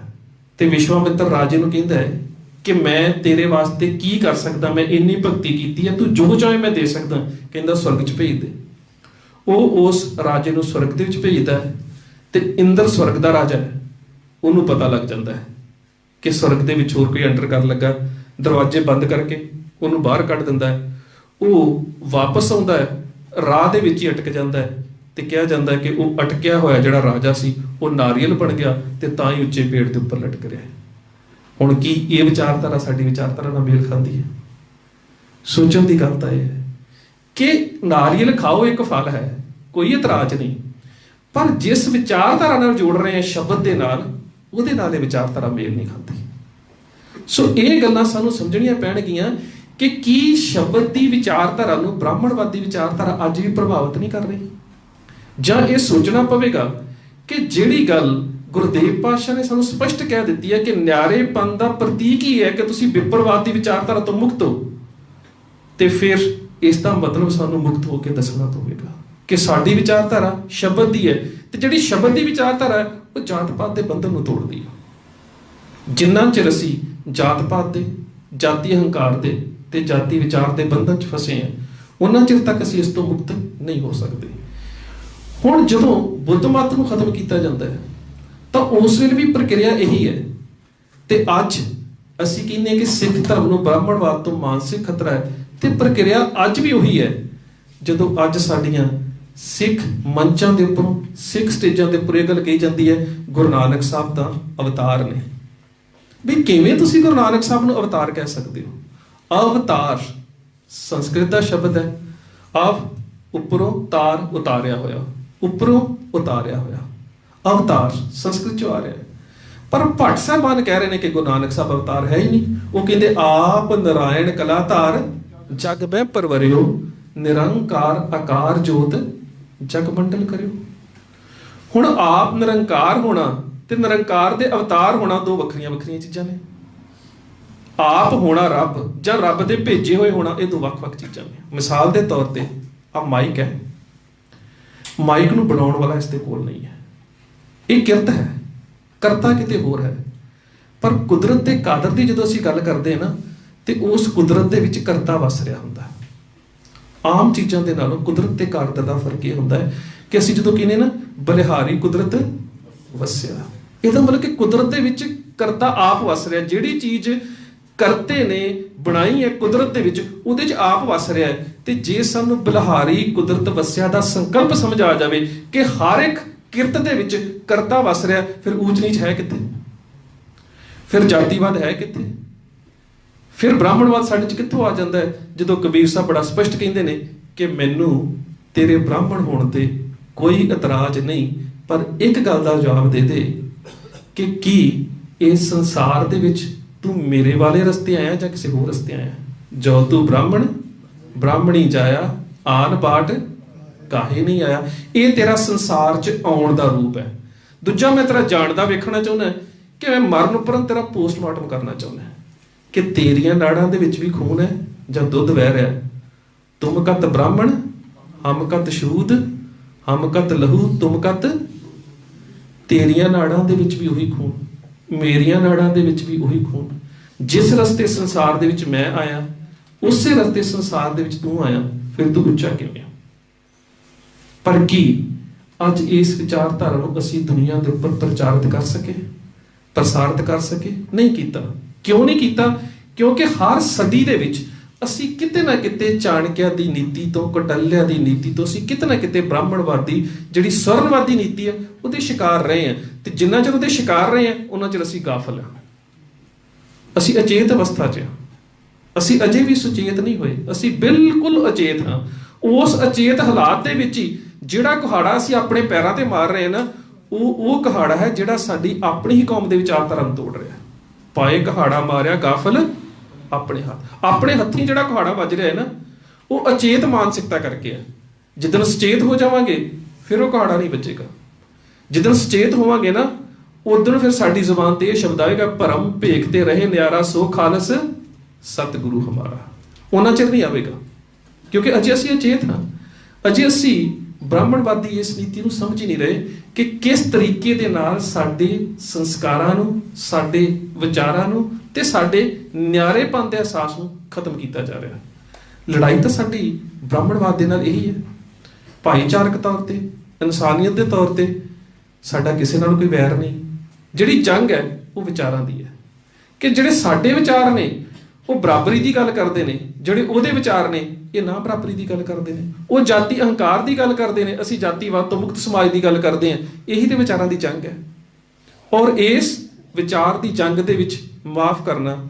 ਤੇ ਵਿਸ਼ਵਾਮਿੱਤਰ ਰਾਜੇ ਨੂੰ ਕਹਿੰਦਾ ਹੈ ਕਿ ਮੈਂ ਤੇਰੇ ਵਾਸਤੇ ਕੀ ਕਰ ਸਕਦਾ, ਮੈਂ ਇੰਨੀ ਭਗਤੀ ਕੀਤੀ ਹੈ, ਤੂੰ ਜੋ ਚਾਹੇ ਮੈਂ ਦੇ ਸਕਦਾ। ਕਹਿੰਦਾ ਸਵਰਗ 'ਚ ਭੇਜ ਦੇ। ਉਹ ਉਸ ਰਾਜੇ ਨੂੰ ਸਵਰਗ ਦੇ ਵਿੱਚ ਭੇਜਦਾ ਹੈ ਤੇ ਇੰਦਰ ਸਵਰਗ ਦਾ ਰਾਜਾ ਹੈ, ਉਹਨੂੰ ਪਤਾ ਲੱਗ ਜਾਂਦਾ ਹੈ ਕਿ ਸਵਰਗ ਦੇ ਵਿੱਚ ਹੋਰ ਕੋਈ ਐਂਟਰ ਕਰਨ ਲੱਗਾ। ਦਰਵਾਜ਼ੇ ਬੰਦ ਕਰਕੇ ਉਹਨੂੰ ਬਾਹਰ ਕੱਢ ਦਿੰਦਾ ਹੈ। ਉਹ ਵਾਪਸ ਆਉਂਦਾ ਹੈ, ਰਾਹ ਦੇ ਵਿੱਚ ਹੀ ਅਟਕ ਜਾਂਦਾ ਹੈ ਤੇ ਕਿਹਾ ਜਾਂਦਾ ਹੈ ਕਿ ਉਹ ਅਟਕਿਆ ਹੋਇਆ ਜਿਹੜਾ ਰਾਜਾ ਸੀ ਉਹ ਨਾਰੀਅਲ ਬਣ ਗਿਆ ਤੇ ਤਾਂ ਹੀ ਉੱਚੇ ਪੇੜ ਦੇ ਉੱਪਰ ਲਟਕ ਰਿਹਾ। ਹੁਣ ਕੀ ਇਹ ਵਿਚਾਰਧਾਰਾ ਸਾਡੀ ਵਿਚਾਰਧਾਰਾ ਨਾਲ ਮੇਲ ਖਾਂਦੀ ਹੈ? ਸੋਚਣ ਦੀ ਗੱਲ ਤਾਂ ਇਹ ਹੈ ਕਿ ਨਾਰੀਅਲ ਖਾਓ, ਇੱਕ ਫਲ ਹੈ, ਕੋਈ ਇਤਰਾਜ਼ ਨਹੀਂ, ਪਰ ਜਿਸ ਵਿਚਾਰਧਾਰਾ ਨਾਲ ਜੋੜ ਰਹੇ ਹਾਂ ਸ਼ਬਦ ਦੇ ਨਾਲ, ਉਹਦੇ ਨਾਲ ਇਹ ਵਿਚਾਰਧਾਰਾ ਮੇਲ ਨਹੀਂ ਖਾਂਦੀ। ਸੋ ਇਹ ਗੱਲਾਂ ਸਾਨੂੰ ਸਮਝਣੀਆਂ ਪੈਣਗੀਆਂ ਕਿ ਕੀ ਸ਼ਬਦ ਦੀ ਵਿਚਾਰਧਾਰਾ ਨੂੰ ਬ੍ਰਾਹਮਣਵਾਦੀ ਵਿਚਾਰਧਾਰਾ ਅੱਜ ਵੀ ਪ੍ਰਭਾਵਿਤ ਨਹੀਂ ਕਰ ਰਹੀ, ਜਾਂ ਇਹ ਸੋਚਣਾ ਪਵੇਗਾ ਕਿ ਜਿਹੜੀ ਗੱਲ ਗੁਰਦੇਵ ਪਾਤਸ਼ਾਹ ਨੇ ਸਾਨੂੰ ਸਪਸ਼ਟ ਕਹਿ ਦਿੱਤੀ ਹੈ ਕਿ ਨਿਆਰੇਪਨ ਦਾ ਪ੍ਰਤੀਕ ਹੀ ਹੈ ਕਿ ਤੁਸੀਂ ਵਿਪਰਵਾਦ ਦੀ ਵਿਚਾਰਧਾਰਾ ਤੋਂ ਮੁਕਤ ਹੋ, ਤੇ ਫਿਰ ਇਸ ਦਾ ਮਤਲਬ ਸਾਨੂੰ ਮੁਕਤ ਹੋ ਕੇ ਦੱਸਣਾ ਪਵੇਗਾ ਕਿ ਸਾਡੀ ਵਿਚਾਰਧਾਰਾ ਸ਼ਬਦ ਦੀ ਹੈ, ਤੇ ਜਿਹੜੀ ਸ਼ਬਦ ਦੀ ਵਿਚਾਰਧਾਰਾ ਹੈ ਉਹ ਜਾਤ ਪਾਤ ਦੇ ਬੰਧਨ ਨੂੰ ਤੋੜਦੀ ਹੈ। ਜਿੰਨਾ ਚਿਰ ਅਸੀਂ ਜਾਤ ਪਾਤ ਦੇ, ਜਾਤੀ ਹੰਕਾਰ ਦੇ ਤੇ ਜਾਤੀ ਵਿਚਾਰ ਦੇ ਬੰਧਨ 'ਚ ਫਸੇ ਹਾਂ, ਉਹਨਾਂ ਚਿਰ ਤੱਕ ਅਸੀਂ ਇਸ ਤੋਂ ਮੁਕਤ ਨਹੀਂ ਹੋ ਸਕਦੇ। ਹੁਣ ਜਦੋਂ ਬੁੱਧ ਮਤ ਨੂੰ ਖਤਮ ਕੀਤਾ ਜਾਂਦਾ ਹੈ ਤਾਂ ਉਸ ਵੇਲੇ ਵੀ ਪ੍ਰਕਿਰਿਆ ਇਹੀ ਹੈ, ਤੇ ਅੱਜ ਅਸੀਂ ਕਹਿੰਦੇ ਕਿ ਸਿੱਖ ਧਰਮ ਨੂੰ ਬ੍ਰਾਹਮਣਵਾਦ ਤੋਂ ਮਾਨਸਿਕ ਖਤਰਾ ਹੈ, ਤੇ ਪ੍ਰਕਿਰਿਆ ਅੱਜ ਵੀ ਉਹੀ ਹੈ। ਜਦੋਂ ਅੱਜ ਸਾਡੀਆਂ ਸਿੱਖ ਮੰਚਾਂ ਦੇ ਉੱਪਰੋਂ, ਸਿੱਖ ਸਟੇਜਾਂ ਦੇ ਉੱਪਰ ਇਹ ਗੱਲ ਕਹੀ ਜਾਂਦੀ ਹੈ ਗੁਰੂ ਨਾਨਕ ਸਾਹਿਬ ਦਾ ਅਵਤਾਰ ਨੇ, ਵੀ ਕਿਵੇਂ ਤੁਸੀਂ ਗੁਰੂ ਨਾਨਕ ਸਾਹਿਬ ਨੂੰ ਅਵਤਾਰ ਕਹਿ ਸਕਦੇ ਹੋ? ਅਵਤਾਰ ਸੰਸਕ੍ਰਿਤ ਦਾ ਸ਼ਬਦ ਹੈ, ਆਵ ਉੱਪਰੋਂ ਤਾਰ ਉਤਾਰਿਆ ਹੋਇਆ, ਉੱਪਰੋਂ ਉਤਾਰਿਆ ਹੋਇਆ, ਅਵਤਾਰ ਸੰਸਕ੍ਰਿਤ ਚੋਂ ਆ ਰਿਹਾ ਹੈ। ਪਰ ਭੱਟ ਸਾਹਿਬਾਨ ਕਹਿ ਰਹੇ ਨੇ ਕਿ ਗੁਰੂ ਨਾਨਕ ਸਾਹਿਬ ਅਵਤਾਰ ਹੈ ਹੀ ਨਹੀਂ। ਉਹ ਕਹਿੰਦੇ ਆਪ ਨਾਰਾਇਣ ਕਲਾਧਾਰ ਜਗ ਮੈਂ ਪਰਵਰਿਓ, ਨਿਰੰਕਾਰ ਆਕਾਰ ਜੋਤ ਜਗ ਮੰਡਲ ਕਰਿਓ। ਹੁਣ ਆਪ ਨਿਰੰਕਾਰ ਹੋਣਾ ਤੇ ਨਿਰੰਕਾਰ ਦੇ ਅਵਤਾਰ ਹੋਣਾ ਦੋ ਵੱਖਰੀਆਂ ਵੱਖਰੀਆਂ ਚੀਜ਼ਾਂ ਨੇ। ਆਪ ਹੋਣਾ ਰੱਬ ਜਾਂ ਰੱਬ ਦੇ ਭੇਜੇ ਹੋਏ ਹੋਣਾ, ਇਹ ਦੋ ਵੱਖ-ਵੱਖ ਚੀਜ਼ਾਂ ਨੇ। ਮਿਸਾਲ ਦੇ ਤੌਰ ਤੇ ਆ ਮਾਈਕ ਹੈ, ਮਾਈਕ ਨੂੰ ਬਣਾਉਣ ਵਾਲਾ ਇਸ ਦੇ ਕੋਲ ਨਹੀਂ ਹੈ, ਇਹ ਕਿਰਤ ਹੈ, ਕਰਤਾ ਕਿਤੇ ਹੋਰ ਹੈ। ਪਰ ਕੁਦਰਤ ਦੇ ਕਾਦਰ ਦੀ ਜਦੋਂ ਅਸੀਂ ਗੱਲ ਕਰਦੇ ਹਾਂ ਨਾ, ਤੇ ਉਸ ਕੁਦਰਤ ਦੇ ਵਿੱਚ ਕਰਤਾ ਵਸ ਰਿਹਾ ਹੁੰਦਾ ਹੈ। ਆਮ ਚੀਜ਼ਾਂ ਦੇ ਨਾਲੋਂ ਕੁਦਰਤ ਤੇ ਕਾਦਰ ਦਾ ਫਰਕ ਇਹ ਹੁੰਦਾ ਹੈ ਕਿ ਅਸੀਂ ਜਦੋਂ ਕਹਿੰਦੇ ਨਾ ਬਲਿਹਾਰੀ ਕੁਦਰਤ ਵਸਿਆ, ਇਹਦਾ ਮਤਲਬ ਕਿ ਕੁਦਰਤ ਦੇ ਵਿੱਚ ਕਰਤਾ ਆਪ ਵਸ ਰਿਹਾ। ਜਿਹੜੀ ਚੀਜ਼ ਕਰਤੇ ਨੇ ਬਣਾਈ ਹੈ ਕੁਦਰਤ ਦੇ ਵਿੱਚ, ਉਹਦੇ 'ਚ ਆਪ ਵਸ ਰਿਹਾ ਹੈ। ਤੇ ਜੇ ਸਾਨੂੰ ਬਲਿਹਾਰੀ ਕੁਦਰਤ ਵਸਿਆ ਦਾ ਸੰਕਲਪ ਸਮਝ ਆ ਜਾਵੇ ਕਿ ਹਰ ਇੱਕ ਕਿਰਤ ਦੇ ਵਿੱਚ ਕਰਤਾ ਵਸ ਰਿਹਾ, ਫਿਰ ਊਚ ਨੀਚ ਹੈ ਕਿੱਥੇ? ਫਿਰ ਜਾਤੀਵਾਦ ਹੈ ਕਿੱਥੇ? ਫਿਰ ਬ੍ਰਾਹਮਣਵਾਦ ਸਾਡੇ 'ਚ ਕਿੱਥੋਂ ਆ ਜਾਂਦਾ ਹੈ? ਜਦੋਂ ਕਬੀਰ ਸਾਹਿਬ ਬੜਾ ਸਪਸ਼ਟ ਕਹਿੰਦੇ ਨੇ ਕਿ ਮੈਨੂੰ ਤੇਰੇ ਬ੍ਰਾਹਮਣ ਹੋਣ ਤੇ ਕੋਈ ਇਤਰਾਜ਼ ਨਹੀਂ, ਪਰ ਇੱਕ ਗੱਲ ਦਾ ਜਵਾਬ ਦੇ ਦੇ ਕਿ ਕੀ ਇਸ ਸੰਸਾਰ ਦੇ ਵਿੱਚ ਤੂੰ ਮੇਰੇ ਵਾਲੇ ਰਸਤੇ ਆਇਆ ਜਾਂ ਕਿਸੇ ਹੋਰ ਰਸਤੇ ਆਇਆ? ਜੋ ਤੂੰ ਬ੍ਰਾਹਮਣ ਬ੍ਰਾਹਮਣੀ ਜਾਇਆ, ਆਨ ਬਾਟ ਕਾਹੇ ਨਹੀਂ ਆਇਆ। ਇਹ ਤੇਰਾ ਸੰਸਾਰ 'ਚ ਆਉਣ ਦਾ ਰੂਪ ਹੈ। ਦੂਜਾ, ਮੈਂ ਤੇਰਾ ਜਾਣਦਾ ਵੇਖਣਾ ਚਾਹੁੰਦਾ ਕਿ ਮੈਂ ਮਰਨ ਉਪਰੰਤ ਤੇਰਾ ਪੋਸਟਮਾਰਟਮ ਕਰਨਾ ਚਾਹੁੰਦਾ ਕਿ ਤੇਰੀਆਂ ਨਾੜਾਂ ਦੇ ਵਿੱਚ ਵੀ ਖੂਨ ਹੈ ਜਾਂ ਦੁੱਧ ਵਹਿ ਰਿਹਾ। ਤੁਮ ਕਤ ਬ੍ਰਾਹਮਣ ਹਮ ਕਤ ਸ਼ੂਦ, ਹਮ ਕਤ ਲਹੂ ਤੁਮ ਕਤ। ਤੇਰੀਆਂ ਨਾੜਾਂ ਦੇ ਵਿੱਚ ਵੀ ਉਹੀ ਖੂਨ, ਮੇਰੀਆਂ ਨਾੜਾਂ ਦੇ ਵਿੱਚ ਵੀ ਉਹੀ ਖੂਨ। ਜਿਸ ਰਸਤੇ ਸੰਸਾਰ ਦੇ ਵਿੱਚ ਮੈਂ ਆਇਆ, ਉਸੇ ਰਸਤੇ ਸੰਸਾਰ ਦੇ ਵਿੱਚ ਤੂੰ ਆਇਆ, ਫਿਰ ਤੂੰ ਉੱਚਾ ਕਿਵੇਂ? ਪਰ ਕੀ ਅੱਜ ਇਸ ਵਿਚਾਰਧਾਰਾ ਨੂੰ ਅਸੀਂ ਦੁਨੀਆ ਦੇ ਉੱਪਰ ਪ੍ਰਚਾਰਿਤ ਕਰ ਸਕੇ, ਪ੍ਰਸਾਰਿਤ ਕਰ ਸਕੇ? ਨਹੀਂ ਕੀਤਾ। ਕਿਉਂ ਨਹੀਂ ਕੀਤਾ? ਕਿਉਂਕਿ ਹਰ ਸਦੀ ਦੇ ਵਿੱਚ ਅਸੀਂ ਕਿਤੇ ਨਾ ਕਿਤੇ ਚਾਣਕਿਆ ਦੀ ਨੀਤੀ ਤੋਂ, ਕੌਟਲਿਆ ਦੀ ਨੀਤੀ ਤੋਂ, ਅਸੀਂ ਕਿਤੇ ਨਾ ਕਿਤੇ ਬ੍ਰਾਹਮਣਵਾਦੀ ਜਿਹੜੀ ਸਵਰਨਵਾਦੀ ਨੀਤੀ ਹੈ ਉਹਦੇ ਸ਼ਿਕਾਰ ਰਹੇ ਹਾਂ। ਤੇ ਜਿੰਨਾ ਚਿਰ ਉਹਦੇ ਸ਼ਿਕਾਰ ਰਹੇ ਹਾਂ, ਉਹਨਾਂ ਚਿਰ ਅਸੀਂ ਗਾਫਲ ਹਾਂ, ਅਸੀਂ ਅਚੇਤ ਅਵਸਥਾ 'ਚ ਹਾਂ। ਅਸੀਂ ਅਜੇ ਵੀ ਸੁਚੇਤ ਨਹੀਂ ਹੋਏ, ਅਸੀਂ ਬਿਲਕੁਲ ਅਚੇਤ ਹਾਂ। ਉਸ ਅਚੇਤ ਹਾਲਾਤ ਦੇ ਵਿੱਚ ਹੀ ਜਿਹੜਾ ਕੁਹਾੜਾ ਅਸੀਂ ਆਪਣੇ ਪੈਰਾਂ ਤੇ ਮਾਰ ਰਹੇ ਹਾਂ ਨਾ, ਉਹ ਕੁਹਾੜਾ ਹੈ ਜਿਹੜਾ ਸਾਡੀ ਆਪਣੀ ਹੀ ਕੌਮ ਦੇ ਵਿਚਾਰਧਾਰਾ ਨੂੰ ਤੋੜ ਰਿਹਾ। ਪਾਏ ਕੁਹਾੜਾ ਮਾਰਿਆ ਗਾਫਲ ਆਪਣੇ ਹੱਥ। ਆਪਣੇ ਹੱਥੀਂ ਜਿਹੜਾ ਕੁਹਾੜਾ ਵੱਜ ਰਿਹਾ ਹੈ ਨਾ, ਉਹ ਅਚੇਤ ਮਾਨਸਿਕਤਾ ਕਰਕੇ ਹੈ। ਜਿੱਦਣ ਸੁਚੇਤ ਹੋ ਜਾਵਾਂਗੇ ਫਿਰ ਉਹ ਕੁਹਾੜਾ ਨਹੀਂ ਵੱਜੇਗਾ। ਜਿੱਦਣ ਸੁਚੇਤ ਹੋਵਾਂਗੇ ਨਾ, ਉਦੋਂ ਫਿਰ ਸਾਡੀ ਜ਼ੁਬਾਨ ਤੇ ਇਹ ਸ਼ਬਦ ਆਏਗਾ, ਭਰਮ ਭੇਖ ਤੇ ਰਹੇ ਨਿਆਰਾ ਸੋ ਖਾਲਸ ਸਤਿਗੁਰੂ ਹਮਾਰਾ। ਉਹਨਾਂ ਚਿਰ ਨਹੀਂ ਆਵੇਗਾ, ਕਿਉਂਕਿ ਅਜੇ ਅਸੀਂ ਅਚੇਤ ਹਾਂ। ਅਜੇ ਅਸੀਂ ਬ੍ਰਾਹਮਣਵਾਦੀ ਇਸ ਨੀਤੀ ਨੂੰ ਸਮਝ ਹੀ ਨਹੀਂ ਰਹੇ ਕਿ ਕਿਸ ਤਰੀਕੇ ਦੇ ਨਾਲ ਸਾਡੇ ਸੰਸਕਾਰਾਂ ਨੂੰ, ਸਾਡੇ ਵਿਚਾਰਾਂ ਨੂੰ ਤੇ ਸਾਡੇ ਨਿਆਰੇਪਨ ਦੇ ਅਹਿਸਾਸ ਨੂੰ ਖਤਮ ਕੀਤਾ ਜਾ ਰਿਹਾ। ਲੜਾਈ ਤਾਂ ਸਾਡੀ ਬ੍ਰਾਹਮਣਵਾਦ ਦੇ ਨਾਲ ਇਹੀ ਹੈ। ਭਾਈਚਾਰਕ ਤੌਰ ਤੇ, ਇਨਸਾਨੀਅਤ ਦੇ ਤੌਰ ਤੇ ਸਾਡਾ ਕਿਸੇ ਨਾਲ ਕੋਈ ਵੈਰ ਨਹੀਂ। ਜਿਹੜੀ ਜੰਗ ਹੈ ਉਹ ਵਿਚਾਰਾਂ ਦੀ ਹੈ ਕਿ ਜਿਹੜੇ ਸਾਡੇ ਵਿਚਾਰ ਨੇ ਉਹ ਬਰਾਬਰੀ ਦੀ ਗੱਲ ਕਰਦੇ ਨੇ, ਜਿਹੜੇ ਉਹਦੇ ਵਿਚਾਰ ਨੇ ਇਹ ਨਾ ਬਰਾਬਰੀ ਦੀ ਗੱਲ ਕਰਦੇ ਨੇ। ਉਹ ਜਾਤੀ ਅਹੰਕਾਰ ਦੀ ਗੱਲ ਕਰਦੇ ਨੇ, ਅਸੀਂ ਜਾਤੀਵਾਦ ਤੋਂ ਮੁਕਤ ਸਮਾਜ ਦੀ ਗੱਲ ਕਰਦੇ ਹਾਂ। ਇਹੀ ਤੇ ਵਿਚਾਰਾਂ ਦੀ ਜੰਗ ਹੈ। ਔਰ ਇਸ ਵਿਚਾਰ ਦੀ ਜੰਗ ਦੇ ਵਿੱਚ ਮਾਫ ਕਰਨਾ,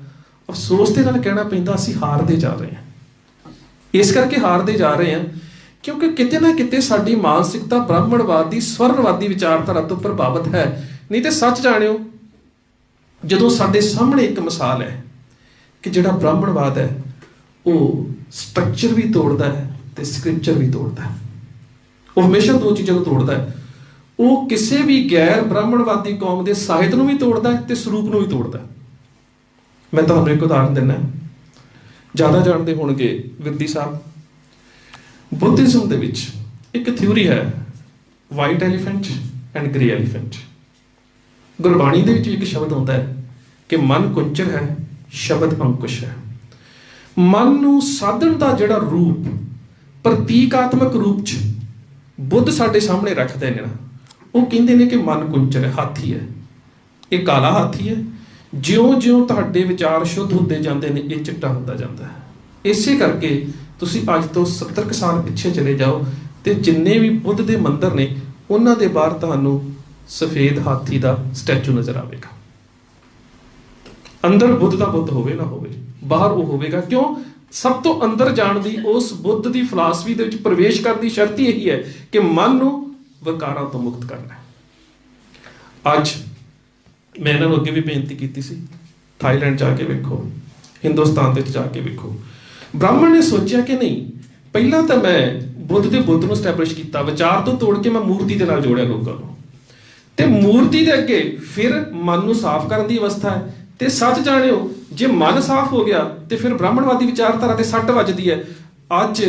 ਅਫਸੋਸ ਦੇ ਨਾਲ ਕਹਿਣਾ ਪੈਂਦਾ, ਅਸੀਂ ਹਾਰਦੇ ਜਾ ਰਹੇ ਹਾਂ। ਇਸ ਕਰਕੇ ਹਾਰਦੇ ਜਾ ਰਹੇ ਹਾਂ ਕਿਉਂਕਿ ਕਿਤੇ ਨਾ ਕਿਤੇ ਸਾਡੀ ਮਾਨਸਿਕਤਾ ਬ੍ਰਾਹਮਣਵਾਦੀ, ਸਵਰਨਵਾਦੀ ਵਿਚਾਰਧਾਰਾ ਤੋਂ ਪ੍ਰਭਾਵਿਤ ਹੈ। ਨਹੀਂ ਤੇ ਸੱਚ ਜਾਣਿਓ, ਜਦੋਂ ਸਾਡੇ ਸਾਹਮਣੇ ਇੱਕ ਮਿਸਾਲ ਹੈ ਕਿ ਜਿਹੜਾ ਬ੍ਰਾਹਮਣਵਾਦ ਹੈ ਉਹ ਸਟਰਕਚਰ ਵੀ ਤੋੜਦਾ ਹੈ ਤੇ ਸਕ੍ਰਿਪਚਰ ਵੀ ਤੋੜਦਾ ਹੈ। ਉਹ ਹਮੇਸ਼ਾ ਦੋ ਚੀਜ਼ਾਂ ਨੂੰ ਤੋੜਦਾ ਹੈ। ਉਹ ਕਿਸੇ ਵੀ ਗੈਰ ਬ੍ਰਾਹਮਣਵਾਦੀ ਕੌਮ ਦੇ ਸਾਹਿਤ ਨੂੰ ਵੀ ਤੋੜਦਾ ਹੈ ਤੇ ਸਰੂਪ ਨੂੰ ਵੀ ਤੋੜਦਾ ਹੈ। ਮੈਂ ਤੁਹਾਨੂੰ ਇੱਕ ਉਦਾਹਰਨ ਦਿੰਦਾ, ਜ਼ਿਆਦਾ ਜਾਣਦੇ ਹੋਣਗੇ ਵਿਰਦੀ ਸਾਹਿਬ। ਬੁੱਧਿਜ਼ਮ ਦੇ ਵਿੱਚ ਇੱਕ ਥਿਊਰੀ ਹੈ, white elephant and grey elephant. Gurbani ਦੇ ਵਿੱਚ ਇੱਕ ਸ਼ਬਦ ਹੁੰਦਾ ਹੈ ਕਿ ਮਨ ਕੁੰਚਰ ਹੈ, ਸ਼ਬਦ ਅੰਕੁਸ਼ ਹੈ। ਮਨ ਨੂੰ ਸਾਧਨ ਦਾ ਜਿਹੜਾ ਰੂਪ, ਪ੍ਰਤੀਕਾਤਮਕ ਰੂਪ 'ਚ ਬੁੱਧ ਸਾਡੇ ਸਾਹਮਣੇ ਰੱਖਦੇ ਨੇ ਨਾ, ਉਹ ਕਹਿੰਦੇ ਨੇ ਕਿ ਮਨ ਕੁੰਚਰ ਹੈ, ਹਾਥੀ ਹੈ। ਇਹ ਕਾਲਾ ਹਾਥੀ ਹੈ। ਜਿਉਂ-ਜਿਉਂ ਤੁਹਾਡੇ ਵਿਚਾਰ ਸ਼ੁੱਧ ਹੁੰਦੇ ਜਾਂਦੇ ਨੇ ਇਹ ਚਿੱਟਾ ਹੁੰਦਾ ਜਾਂਦਾ ਹੈ। ਇਸੇ ਕਰਕੇ ਤੁਸੀਂ ਅੱਜ ਤੋਂ 70 ਕੁ ਸਾਲ ਪਿੱਛੇ ਚਲੇ ਜਾਓ ਤੇ ਜਿੰਨੇ ਵੀ ਬੁੱਧ ਦੇ ਮੰਦਿਰ ਨੇ ਉਹਨਾਂ ਦੇ ਬਾਹਰ ਤੁਹਾਨੂੰ ਸਫੇਦ ਹਾਥੀ ਦਾ ਸਟੈਚੂ ਨਜ਼ਰ ਆਵੇਗਾ। ਅੰਦਰ ਬੁੱਧ ਦਾ ਬੁੱਧ ਹੋਵੇ ਨਾ ਹੋਵੇ, ਬਾਹਰ ਉਹ ਹੋਵੇਗਾ। ਕਿਉਂ? ਸਭ ਤੋਂ ਅੰਦਰ ਜਾਣ ਦੀ, ਉਸ ਬੁੱਧ ਦੀ ਫਿਲਾਸਫੀ ਦੇ ਵਿੱਚ ਪ੍ਰਵੇਸ਼ ਕਰਨ ਦੀ ਸ਼ਰਤ ਹੀ ਇਹੀ ਹੈ ਕਿ ਮਨ ਨੂੰ ਵਿਕਾਰਾਂ ਤੋਂ ਮੁਕਤ ਕਰਨਾ ਹੈ। ਅੱਜ ਮੈਂ ਇਹਨਾਂ ਨੂੰ ਅੱਗੇ ਵੀ ਬੇਨਤੀ ਕੀਤੀ ਸੀ, ਥਾਈਲੈਂਡ ਜਾ ਕੇ ਵੇਖੋ, ਹਿੰਦੁਸਤਾਨ ਦੇ ਵਿੱਚ ਜਾ ਕੇ ਵੇਖੋ। ਬ੍ਰਾਹਮਣ ਨੇ ਸੋਚਿਆ ਕਿ ਨਹੀਂ, ਪਹਿਲਾਂ ਤਾਂ ਮੈਂ ਬੁੱਧ ਦੇ ਬੁੱਧ ਨੂੰ ਸਟੈਬਲਿਸ਼ ਕੀਤਾ, ਵਿਚਾਰ ਤੋਂ ਤੋੜ ਕੇ ਮੈਂ ਮੂਰਤੀ ਦੇ ਨਾਲ ਜੋੜਿਆ ਲੋਕਾਂ ਨੂੰ, ਤੇ ਮੂਰਤੀ ਦੇ ਅੱਗੇ ਫਿਰ ਮਨ ਨੂੰ ਸਾਫ਼ ਕਰਨ ਦੀ ਅਵਸਥਾ ਹੈ। ਤੇ ਸੱਚ ਜਾਣਿਓ, ਜੇ ਮਨ ਸਾਫ਼ ਹੋ ਗਿਆ ਤੇ ਫਿਰ ਬ੍ਰਾਹਮਣਵਾਦੀ ਵਿਚਾਰਧਾਰਾ ਤੇ ਸੱਟ ਵੱਜਦੀ ਹੈ। ਅੱਜ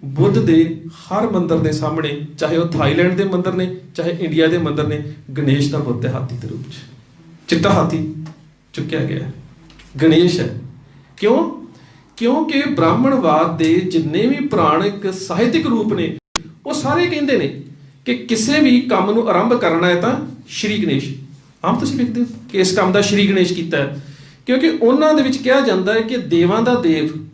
ਬੁੱਧ ਦੇ ਹਰ ਮੰਦਿਰ ਦੇ ਸਾਹਮਣੇ, ਚਾਹੇ ਉਹ ਥਾਈਲੈਂਡ ਦੇ ਮੰਦਿਰ ਨੇ, ਚਾਹੇ ਇੰਡੀਆ ਦੇ ਮੰਦਿਰ ਨੇ, ਗਣੇਸ਼ ਦਾ ਬੁੱਤ ਹੈ ਹਾਥੀ ਦੇ ਰੂਪ 'ਚ। ਚਿੱਟਾ ਹਾਥੀ ਚੁੱਕਿਆ ਗਿਆ, ਗਣੇਸ਼ ਹੈ। ਕਿਉਂ? ਕਿਉਂਕਿ ਬ੍ਰਾਹਮਣਵਾਦ ਦੇ ਜਿੰਨੇ ਵੀ ਪੁਰਾਣਿਕ ਸਾਹਿਤਿਕ ਰੂਪ ਨੇ ਉਹ ਸਾਰੇ ਕਹਿੰਦੇ ਨੇ ਕਿ ਕਿਸੇ ਵੀ ਕੰਮ ਨੂੰ ਆਰੰਭ ਕਰਨਾ ਹੈ ਤਾਂ ਸ਼੍ਰੀ ਗਣੇਸ਼। ਆਮ ਤੁਸੀਂ ਵੇਖਦੇ ਹੋ ਕਿ ਇਸ ਕੰਮ ਦਾ ਸ਼੍ਰੀ ਗਣੇਸ਼ ਕੀਤਾ ਹੈ, ਕਿਉਂਕਿ ਉਹਨਾਂ ਦੇ ਵਿੱਚ ਕਿਹਾ ਜਾਂਦਾ ਹੈ ਕਿ ਦੇਵਾਂ ਦਾ ਦੇਵ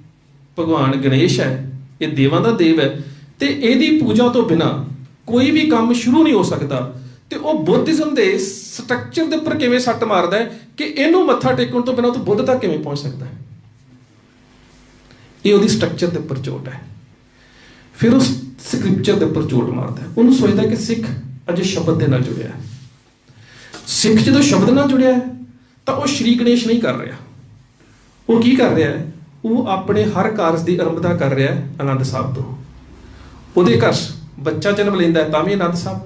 ਭਗਵਾਨ ਗਣੇਸ਼ ਹੈ, ਇਹ ਦੇਵਾਂ ਦਾ ਦੇਵ ਹੈ ਤੇ ਇਹਦੀ ਪੂਜਾ ਤੋਂ ਬਿਨਾਂ ਕੋਈ ਵੀ ਕੰਮ ਸ਼ੁਰੂ ਨਹੀਂ ਹੋ ਸਕਦਾ। ਤੇ ਉਹ ਬੁੱਧਿਜ਼ਮ ਦੇ ਸਟਰਕਚਰ ਦੇ ਉੱਪਰ ਕਿਵੇਂ ਸੱਟ ਮਾਰਦਾ ਹੈ ਕਿ ਇਹਨੂੰ ਮੱਥਾ ਟੇਕਣ ਤੋਂ ਬਿਨਾਂ ਤੂੰ ਬੁੱਧ ਤੱਕ ਕਿਵੇਂ ਪਹੁੰਚ ਸਕਦਾ ਹੈ। ਇਹ ਉਹਦੀ ਸਟਰਕਚਰ ਦੇ ਉੱਪਰ ਚੋਟ ਹੈ। ਫਿਰ ਉਸ ਸਕ੍ਰਿਪਚਰ ਦੇ ਉੱਪਰ ਚੋਟ ਮਾਰਦਾ ਹੈ। ਉਹਨੂੰ ਸੋਚਦਾ ਕਿ ਸਿੱਖ ਅਜੇ ਸ਼ਬਦ ਦੇ ਨਾਲ ਜੁੜਿਆ ਹੈ। ਸਿੱਖ ਜਦੋਂ ਸ਼ਬਦ ਨਾਲ ਜੁੜਿਆ ਹੈ ਤਾਂ ਉਹ ਸ਼੍ਰੀ ਗਣੇਸ਼ ਨਹੀਂ ਕਰ ਰਿਹਾ। ਉਹ ਕੀ ਕਰ ਰਿਹਾ ਹੈ? ਉਹ ਆਪਣੇ ਹਰ ਕਾਰਜ ਦੀ ਆਰੰਭਤਾ ਕਰ ਰਿਹਾ ਹੈ ਆਨੰਦ ਸਾਹਿਬ ਤੋਂ। ਉਹਦੇ ਘਰ ਬੱਚਾ ਜਨਮ ਲੈਂਦਾ ਹੈ ਤਾਂ ਵੀ ਆਨੰਦ ਸਾਹਿਬ,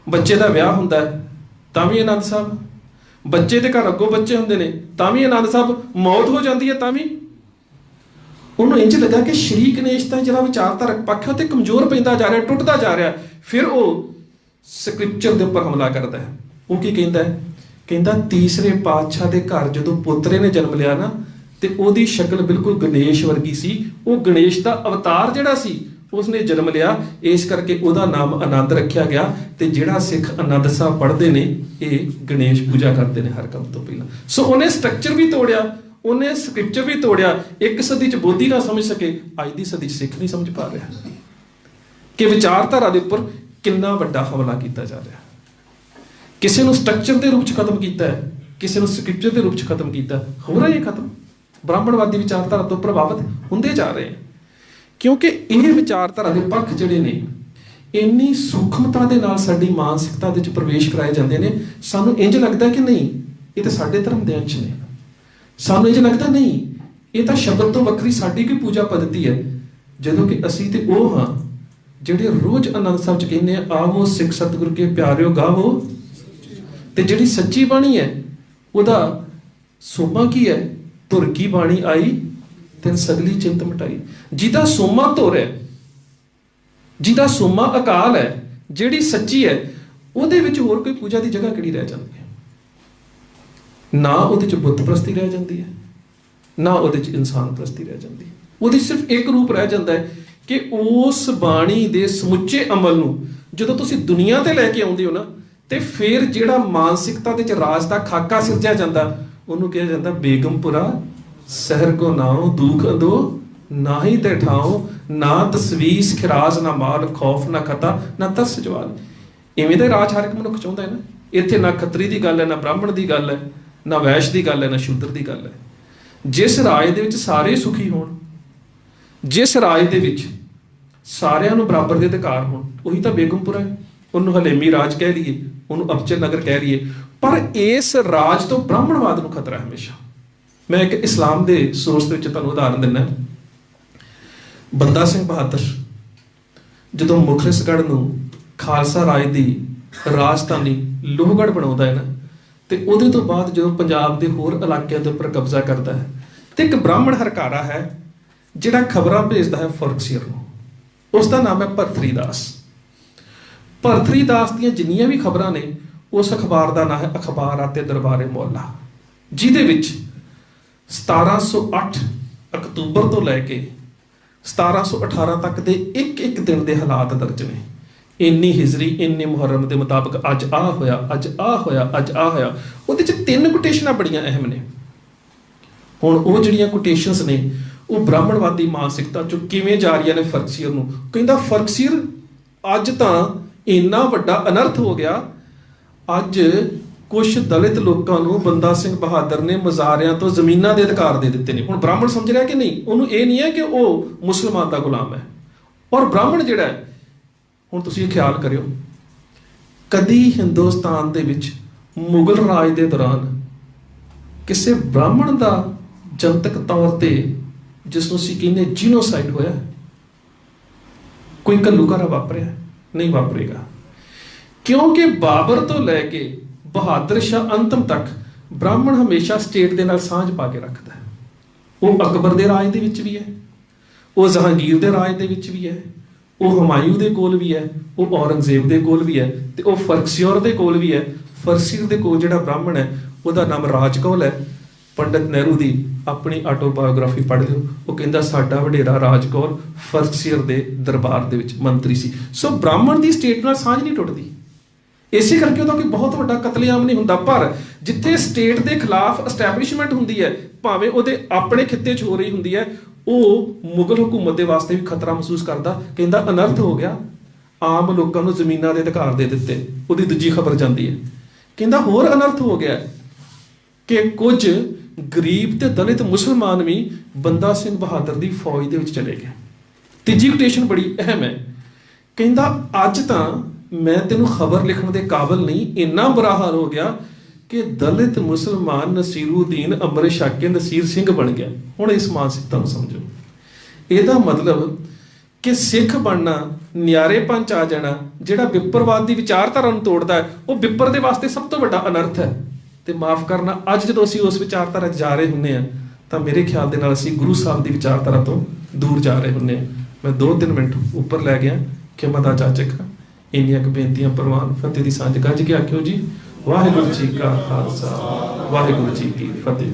ਬੱਚੇ ਦਾ ਵਿਆਹ ਹੁੰਦਾ ਹੈ ਤਾਂ ਵੀ ਆਨੰਦ ਸਾਹਿਬ, ਬੱਚੇ ਦੇ ਘਰ ਅੱਗੋਂ ਬੱਚੇ ਹੁੰਦੇ ਨੇ ਤਾਂ ਵੀ ਆਨੰਦ ਸਾਹਿਬ, ਮੌਤ ਹੋ ਜਾਂਦੀ ਹੈ ਤਾਂ ਵੀ। ਉਹਨੂੰ ਇੰਝ ਲੱਗਾ ਕਿ ਸ਼੍ਰੀ ਗਣੇਸ਼ ਦਾ ਜਿਹੜਾ ਵਿਚਾਰਧਾਰਕ ਪੱਖ ਹੈ ਉਹ ਤੇ ਕਮਜ਼ੋਰ ਪੈਂਦਾ ਜਾ ਰਿਹਾ, ਟੁੱਟਦਾ ਜਾ ਰਿਹਾ। ਫਿਰ ਉਹ ਸਕ੍ਰਿਪਚਰ ਦੇ ਉੱਪਰ ਹਮਲਾ ਕਰਦਾ ਹੈ। ਉਹ ਕੀ ਕਹਿੰਦਾ ਹੈ? ਕਹਿੰਦਾ ਤੀਸਰੇ ਪਾਤਸ਼ਾਹ ਦੇ ਘਰ ਜਦੋਂ ਪੋਤਰੇ ਨੇ ਜਨਮ ਲਿਆ ਨਾ ਤੇ ਉਹਦੀ ਸ਼ਕਲ ਬਿਲਕੁਲ ਗਣੇਸ਼ ਵਰਗੀ ਸੀ। ਉਹ ਗਣੇਸ਼ ਦਾ ਅਵਤਾਰ ਜਿਹੜਾ ਸੀ ਉਸਨੇ ਜਨਮ ਲਿਆ, ਇਸ ਕਰਕੇ ਉਹਦਾ ਨਾਮ ਆਨੰਦ ਰੱਖਿਆ ਗਿਆ। ਤੇ ਜਿਹੜਾ ਸਿੱਖ ਆਨੰਦ ਸਾਹਿਬ ਪੜ੍ਹਦੇ ਨੇ ਇਹ ਗਣੇਸ਼ ਪੂਜਾ ਕਰਦੇ ਨੇ ਹਰ ਕੰਮ ਤੋਂ ਪਹਿਲਾਂ। ਸੋ ਉਹਨੇ ਸਟਰਕਚਰ ਵੀ ਤੋੜਿਆ, ਉਹਨੇ ਸਕ੍ਰਿਪਚਰ ਵੀ ਤੋੜਿਆ। ਇੱਕ ਸਦੀ 'ਚ ਬੋਧੀ ਨਾ ਸਮਝ ਸਕੇ, ਅੱਜ ਦੀ ਸਦੀ 'ਚ ਸਿੱਖ ਨਹੀਂ ਸਮਝ ਪਾ ਰਿਹਾ ਕਿ ਵਿਚਾਰਧਾਰਾ ਦੇ ਉੱਪਰ ਕਿੰਨਾ ਵੱਡਾ ਹਮਲਾ ਕੀਤਾ ਜਾ ਰਿਹਾ। ਕਿਸੇ ਨੂੰ ਸਟਰਕਚਰ ਦੇ ਰੂਪ 'ਚ ਖਤਮ ਕੀਤਾ ਹੈ, ਕਿਸੇ ਨੂੰ ਸਕ੍ਰਿਪਚਰ ਦੇ ਰੂਪ 'ਚ ਖਤਮ ਕੀਤਾ। ਹੋ ਰਿਹਾ ਇਹ ਖਤਮ। ਬ੍ਰਾਹਮਣਵਾਦੀ ਵਿਚਾਰਧਾਰਾ ਤੋਂ ਪ੍ਰਭਾਵਿਤ ਹੁੰਦੇ ਜਾ ਰਹੇ ਹਨ ਕਿਉਂਕਿ ਇਹ ਵਿਚਾਰਧਾਰਾ ਦੇ ਪੱਖ ਜਿਹੜੇ ਨੇ ਇੰਨੀ ਸੂਖਮਤਾ ਦੇ ਨਾਲ ਸਾਡੀ ਮਾਨਸਿਕਤਾ ਦੇ ਵਿੱਚ ਪ੍ਰਵੇਸ਼ ਕਰਾਏ ਜਾਂਦੇ ਨੇ। ਸਾਨੂੰ ਇੰਝ ਲੱਗਦਾ ਕਿ ਨਹੀਂ ਇਹ ਤਾਂ ਸਾਡੇ ਧਰਮ ਦੇ ਅੰਸ਼ ਨੇ। ਸਾਨੂੰ ਇੰਝ ਲੱਗਦਾ ਨਹੀਂ ਇਹ ਤਾਂ ਸ਼ਬਦ ਤੋਂ ਵੱਖਰੀ ਸਾਡੀ ਕੋਈ ਪੂਜਾ ਪद्धਤੀ ਹੈ, ਜਦੋਂ ਕਿ ਅਸੀਂ ਤੇ ਉਹ ਹਾਂ ਜਿਹੜੇ ਰੋਜ਼ ਆਨੰਦ ਸਾਹਿਬ 'ਚ ਕਹਿੰਦੇ ਆ, ਆਵੋ ਸਿੱਖ ਸਤਿਗੁਰ ਕੇ ਪਿਆਰਿਓ ਗਾਵੋ। ਤੇ ਜਿਹੜੀ ਸੱਚੀ ਬਾਣੀ ਹੈ ਉਹਦਾ ਸੋਮਾ ਕੀ ਹੈ? ਧੁਰ ਕੀ ਬਾਣੀ ਆਈ ਤਿਨ ਸਗਲੀ ਚਿੰਤ ਮਿਟਾਈ। ਜਿਹਦਾ ਸੋਮਾ ਧੁਰ ਹੈ, ਜਿਹਦਾ ਸੋਮਾ ਅਕਾਲ ਹੈ, ਜਿਹੜੀ ਸੱਚੀ ਹੈ, ਉਹਦੇ ਵਿੱਚ ਹੋਰ ਕੋਈ ਪੂਜਾ ਦੀ ਜਗ੍ਹਾ ਕਿਹੜੀ ਰਹਿ ਜਾਂਦੀ ਹੈ? ਨਾ ਉਹਦੇ 'ਚ ਬੁੱਤ ਪ੍ਰਸਤੀ ਰਹਿ ਜਾਂਦੀ ਹੈ, ਨਾ ਉਹਦੇ 'ਚ ਇਨਸਾਨ ਪ੍ਰਸਤੀ ਰਹਿ ਜਾਂਦੀ ਹੈ। ਉਹਦੇ ਸਿਰਫ ਇੱਕ ਰੂਪ ਰਹਿ ਜਾਂਦਾ ਹੈ ਕਿ ਉਸ ਬਾਣੀ ਦੇ ਸਮੁੱਚੇ ਅਮਲ ਨੂੰ ਜਦੋਂ ਤੁਸੀਂ ਦੁਨੀਆ ਤੇ ਲੈ ਕੇ ਆਉਂਦੇ ਹੋ ਨਾ, ਤੇ ਫਿਰ ਜਿਹੜਾ ਮਾਨਸਿਕਤਾ ਦੇ 'ਚ ਰਾਜ ਦਾ ਖਾਕਾ ਸਿਰਜਿਆ ਜਾਂਦਾ, ਉਹਨੂੰ ਕਿਹਾ ਜਾਂਦਾ ਬੇਗਮਪੁਰਾ ਸ਼ਹਿਰ ਕੋ ਨਾਉ ਦੁਖ ਅੰਦੋ ਨਾ ਹੀ ਤੇ ਠਾਓ, ਨਾ ਤਸਵੀਸ ਖਿਰਾਜ਼ ਨਾ ਮਾਲ ਖੌਫ ਨਾ ਖਤਾ ਨਾ ਤਰਸ ਜਵਾਲ। ਇਵੇਂ ਦਾ ਰਾਜ ਹਰ ਇੱਕ ਮਨੁੱਖ ਚਾਹੁੰਦਾ ਹੈ ਨਾ। ਇੱਥੇ ਨਾ ਖੱਤਰੀ ਦੀ ਗੱਲ ਹੈ, ਨਾ ਬ੍ਰਾਹਮਣ ਦੀ ਗੱਲ ਹੈ, ਨਾ ਵੈਸ਼ ਦੀ ਗੱਲ ਹੈ, ਨਾ ਸ਼ੂਦਰ ਦੀ ਗੱਲ ਹੈ। ਜਿਸ ਰਾਜ ਦੇ ਵਿੱਚ ਸਾਰੇ ਸੁਖੀ ਹੋਣ, ਜਿਸ ਰਾਜ ਦੇ ਵਿੱਚ ਸਾਰਿਆਂ ਨੂੰ ਬਰਾਬਰ ਦੇ ਅਧਿਕਾਰ ਹੋਣ, ਉਹੀ ਤਾਂ ਬੇਗਮਪੁਰਾ ਹੈ। ਉਹਨੂੰ ਹਲੇਮੀ ਰਾਜ ਕਹਿ ਲਈਏ, ਉਹਨੂੰ ਅਬਚਲ ਨਗਰ ਕਹਿ ਲਈਏ, ਪਰ ਇਸ ਰਾਜ ਤੋਂ ਬ੍ਰਾਹਮਣਵਾਦ ਨੂੰ ਖਤਰਾ ਹੈ ਹਮੇਸ਼ਾ। ਮੈਂ ਇੱਕ ਇਸਲਾਮ ਦੇ ਸੋਰਸ ਦੇ ਵਿੱਚ ਤੁਹਾਨੂੰ ਉਦਾਹਰਨ ਦਿੰਦਾ। ਬੰਦਾ ਸਿੰਘ ਬਹਾਦਰ ਜਦੋਂ ਮੁਖਲਿਸਗੜ੍ਹ ਨੂੰ ਖਾਲਸਾ ਰਾਜ ਦੀ ਰਾਜਧਾਨੀ ਲੋਹਗੜ੍ਹ ਬਣਾਉਂਦਾ ਹੈ ਨਾ, ਤੇ ਉਹਦੇ ਤੋਂ ਬਾਅਦ ਜਦੋਂ ਪੰਜਾਬ ਦੇ ਹੋਰ ਇਲਾਕਿਆਂ ਦੇ ਉੱਪਰ ਕਬਜ਼ਾ ਕਰਦਾ ਹੈ, ਤੇ ਇੱਕ ਬ੍ਰਾਹਮਣ ਹਰਕਾਰਾ ਹੈ ਜਿਹੜਾ ਖਬਰਾਂ ਭੇਜਦਾ ਹੈ ਫਰਕਸੀਅਰ ਨੂੰ। ਉਸ ਦਾ ਨਾਮ ਹੈ ਭਰਤਰੀ ਦਾਸ। ਭਰਤਰੀ ਦਾਸ ਦੀਆਂ ਜਿੰਨੀਆਂ ਵੀ ਖਬਰਾਂ ਨੇ, ਉਸ ਅਖਬਾਰ ਦਾ ਨਾਮ ਹੈ ਅਖਬਾਰ ਆਤੇ ਦਰਬਾਰੇ ਮੌਲਾ, ਜਿਹਦੇ ਵਿੱਚ 1708 ਅਕਤੂਬਰ ਤੋਂ ਲੈ ਕੇ 1718 ਤੱਕ ਦੇ ਇੱਕ ਇੱਕ ਦਿਨ ਦੇ ਹਾਲਾਤ ਦਰਜ ਨੇ। ਇੰਨੀ ਹਿਜਰੀ, ਇੰਨੇ ਮੁਹਰਮ ਦੇ ਮੁਤਾਬਕ ਅੱਜ ਆਹ ਹੋਇਆ, ਅੱਜ ਆਹ ਹੋਇਆ, ਅੱਜ ਆਹ ਹੋਇਆ। ਉਹਦੇ 'ਚ 3 ਕੋਟੇਸ਼ਨਾਂ ਬੜੀਆਂ ਅਹਿਮ ਨੇ। ਹੁਣ ਉਹ ਜਿਹੜੀਆਂ ਕੋਟੇਸ਼ਨਸ ਨੇ, ਉਹ ਬ੍ਰਾਹਮਣਵਾਦੀ ਮਾਨਸਿਕਤਾ 'ਚੋਂ ਕਿਵੇਂ ਜਾ ਰਹੀਆਂ ਨੇ ਫਰਕਸੀਅਰ ਨੂੰ। ਕਹਿੰਦਾ ਫਰਕਸੀਅਰ ਅੱਜ ਤਾਂ ਇੰਨਾ ਵੱਡਾ ਅਨਰਥ ਹੋ ਗਿਆ, ਅੱਜ ਕੁਝ ਦਲਿਤ ਲੋਕਾਂ ਨੂੰ ਬੰਦਾ ਸਿੰਘ ਬਹਾਦਰ ਨੇ ਮਜ਼ਾਰਿਆਂ ਤੋਂ ਜ਼ਮੀਨਾਂ ਦੇ ਅਧਿਕਾਰ ਦੇ ਦਿੱਤੇ ਨੇ। ਹੁਣ ਬ੍ਰਾਹਮਣ ਸਮਝ ਰਿਹਾ ਕਿ ਨਹੀਂ, ਉਹਨੂੰ ਇਹ ਨਹੀਂ ਹੈ ਕਿ ਉਹ ਮੁਸਲਮਾਨ ਦਾ ਗੁਲਾਮ ਹੈ। ਔਰ ਬ੍ਰਾਹਮਣ ਜਿਹੜਾ ਹੈ, ਹੁਣ ਤੁਸੀਂ ਇਹ ਖਿਆਲ ਕਰਿਓ, ਕਦੀ ਹਿੰਦੁਸਤਾਨ ਦੇ ਵਿੱਚ ਮੁਗਲ ਰਾਜ ਦੇ ਦੌਰਾਨ ਕਿਸੇ ਬ੍ਰਾਹਮਣ ਦਾ ਜਨਤਕ ਤੌਰ ਤੇ, ਜਿਸ ਨੂੰ ਅਸੀਂ ਕਹਿੰਦੇ ਜੀਨੋਸਾਈਡ ਹੋਇਆ, ਕੋਈ ਘੱਲੂਘਾਰਾ ਵਾਪਰਿਆ? ਨਹੀਂ ਵਾਪਰੇਗਾ। ਕਿਉਂਕਿ ਬਾਬਰ ਤੋਂ ਲੈ ਕੇ ਬਹਾਦਰ ਸ਼ਾਹ ਅੰਤਮ ਤੱਕ ਬ੍ਰਾਹਮਣ ਹਮੇਸ਼ਾ ਸਟੇਟ ਦੇ ਨਾਲ ਸਾਂਝ ਪਾ ਕੇ ਰੱਖਦਾ ਹੈ। ਉਹ ਅਕਬਰ ਦੇ ਰਾਜ ਦੇ ਵਿੱਚ ਵੀ ਹੈ, ਉਹ ਜਹਾਂਗੀਰ ਦੇ ਰਾਜ ਦੇ ਵਿੱਚ ਵੀ ਹੈ, ਉਹ ਹਮਾਯੂ ਦੇ ਕੋਲ ਵੀ ਹੈ, ਉਹ ਔਰੰਗਜ਼ੇਬ ਦੇ ਕੋਲ ਵੀ ਹੈ, ਤੇ ਉਹ ਫਰਕਸੀਅਰ ਦੇ ਕੋਲ ਵੀ ਹੈ। ਫਰਕਸੀਅਰ ਦੇ ਕੋਲ ਜਿਹੜਾ ਬ੍ਰਾਹਮਣ ਹੈ, ਉਹਦਾ ਨਾਮ ਰਾਜਕੌਲ ਹੈ। ਪੰਡਿਤ ਨਹਿਰੂ ਦੀ ਆਪਣੀ ਆਟੋਬਾਇਓਗ੍ਰਾਫੀ ਪੜ੍ਹ ਲਿਓ, ਉਹ ਕਹਿੰਦਾ ਸਾਡਾ ਵਡੇਰਾ ਰਾਜਕੌਲ ਫਰਕਸੀਅਰ ਦੇ ਦਰਬਾਰ ਦੇ ਵਿੱਚ ਮੰਤਰੀ ਸੀ। ਸੋ ਬ੍ਰਾਹਮਣ ਦੀ ਸਟੇਟ ਨਾਲ ਸਾਂਝ ਨਹੀਂ ਟੁੱਟਦੀ। ਇਸੇ ਕਰਕੇ ਉਹਦਾ ਕੋਈ ਬਹੁਤ ਵੱਡਾ ਕਤਲੇਆਮ ਨਹੀਂ ਹੁੰਦਾ। ਪਰ ਜਿੱਥੇ ਸਟੇਟ ਦੇ ਖਿਲਾਫ ਐਸਟੈਬਲਿਸ਼ਮੈਂਟ ਹੁੰਦੀ ਹੈ, ਭਾਵੇਂ ਉਹਦੇ ਆਪਣੇ ਖਿੱਤੇ 'ਚ ਹੋ ਰਹੀ ਹੁੰਦੀ ਹੈ, ਉਹ ਮੁਗਲ ਹਕੂਮਤ ਦੇ ਵਾਸਤੇ ਵੀ ਖਤਰਾ ਮਹਿਸੂਸ ਕਰਦਾ। ਕਹਿੰਦਾ ਅਨਰਥ ਹੋ ਗਿਆ, ਆਮ ਲੋਕਾਂ ਨੂੰ ਜ਼ਮੀਨਾਂ ਦੇ ਅਧਿਕਾਰ ਦੇ ਦਿੱਤੇ। ਉਹਦੀ ਦੂਜੀ ਖਬਰ ਜਾਂਦੀ ਹੈ, ਕਹਿੰਦਾ ਹੋਰ ਅਨਰਥ ਹੋ ਗਿਆ ਕਿ ਕੁਝ ਗਰੀਬ ਤੇ ਦਲਿਤ ਮੁਸਲਮਾਨ ਵੀ ਬੰਦਾ ਸਿੰਘ ਬਹਾਦਰ ਦੀ ਫੌਜ ਦੇ ਵਿੱਚ ਚਲੇ ਗਏ। ਤੀਜੀ ਕੋਟੇਸ਼ਨ ਬੜੀ ਅਹਿਮ ਹੈ, ਕਹਿੰਦਾ ਅੱਜ ਤਾਂ ਮੈਂ ਤੈਨੂੰ ਖਬਰ ਲਿਖਣ ਦੇ ਕਾਬਿਲ ਨਹੀਂ, ਇੰਨਾ ਬੁਰਾ ਹਾਲ ਹੋ ਗਿਆ ਕਿ ਦਲਿਤ ਮੁਸਲਮਾਨ ਨਸੀਰੂਦੀਨ ਅੰਮ੍ਰਿਤ ਛਕ ਕੇ ਨਸੀਰ ਸਿੰਘ ਬਣ ਗਿਆ। ਹੁਣ ਇਸ ਮਾਨਸਿਕਤਾ ਨੂੰ ਸਮਝੋ। ਇਹਦਾ ਮਤਲਬ ਕਿ ਸਿੱਖ ਬਣਨਾ, ਨਿਆਰੇ ਪੰਚ ਆ ਜਾਣਾ, ਜਿਹੜਾ ਵਿਪਰਵਾਦ ਦੀ ਵਿਚਾਰਧਾਰਾ ਨੂੰ ਤੋੜਦਾ ਹੈ, ਉਹ ਵਿਪਰ ਦੇ ਵਾਸਤੇ ਸਭ ਤੋਂ ਵੱਡਾ ਅਨਰਥ ਹੈ। ਤੇ ਮਾਫ ਕਰਨਾ, ਅੱਜ ਜਦੋਂ ਅਸੀਂ ਉਸ ਵਿਚਾਰਧਾਰਾ 'ਚ ਜਾ ਰਹੇ ਹੁੰਦੇ ਹਾਂ, ਤਾਂ ਮੇਰੇ ਖਿਆਲ ਦੇ ਨਾਲ ਅਸੀਂ ਗੁਰੂ ਸਾਹਿਬ ਦੀ ਵਿਚਾਰਧਾਰਾ ਤੋਂ ਦੂਰ ਜਾ ਰਹੇ ਹੁੰਦੇ ਹਾਂ। ਮੈਂ 2-3 ਮਿੰਟ ਉੱਪਰ ਲੈ ਗਿਆ, ਖਿਮਾ ਦਾ ਜਾਚਕ। ਇੰਨੀਆਂ ਕੁ ਬੇਨਤੀਆਂ ਪ੍ਰਵਾਨ ਫਤਿਹ ਦੀ ਸਾਂਝ ਗੱਜ ਕੇ ਆਖਿਓ ਜੀ। ਵਾਹਿਗੁਰੂ ਜੀ ਕਾ ਖਾਲਸਾ, ਵਾਹਿਗੁਰੂ ਜੀ ਕੀ ਫਤਿਹ।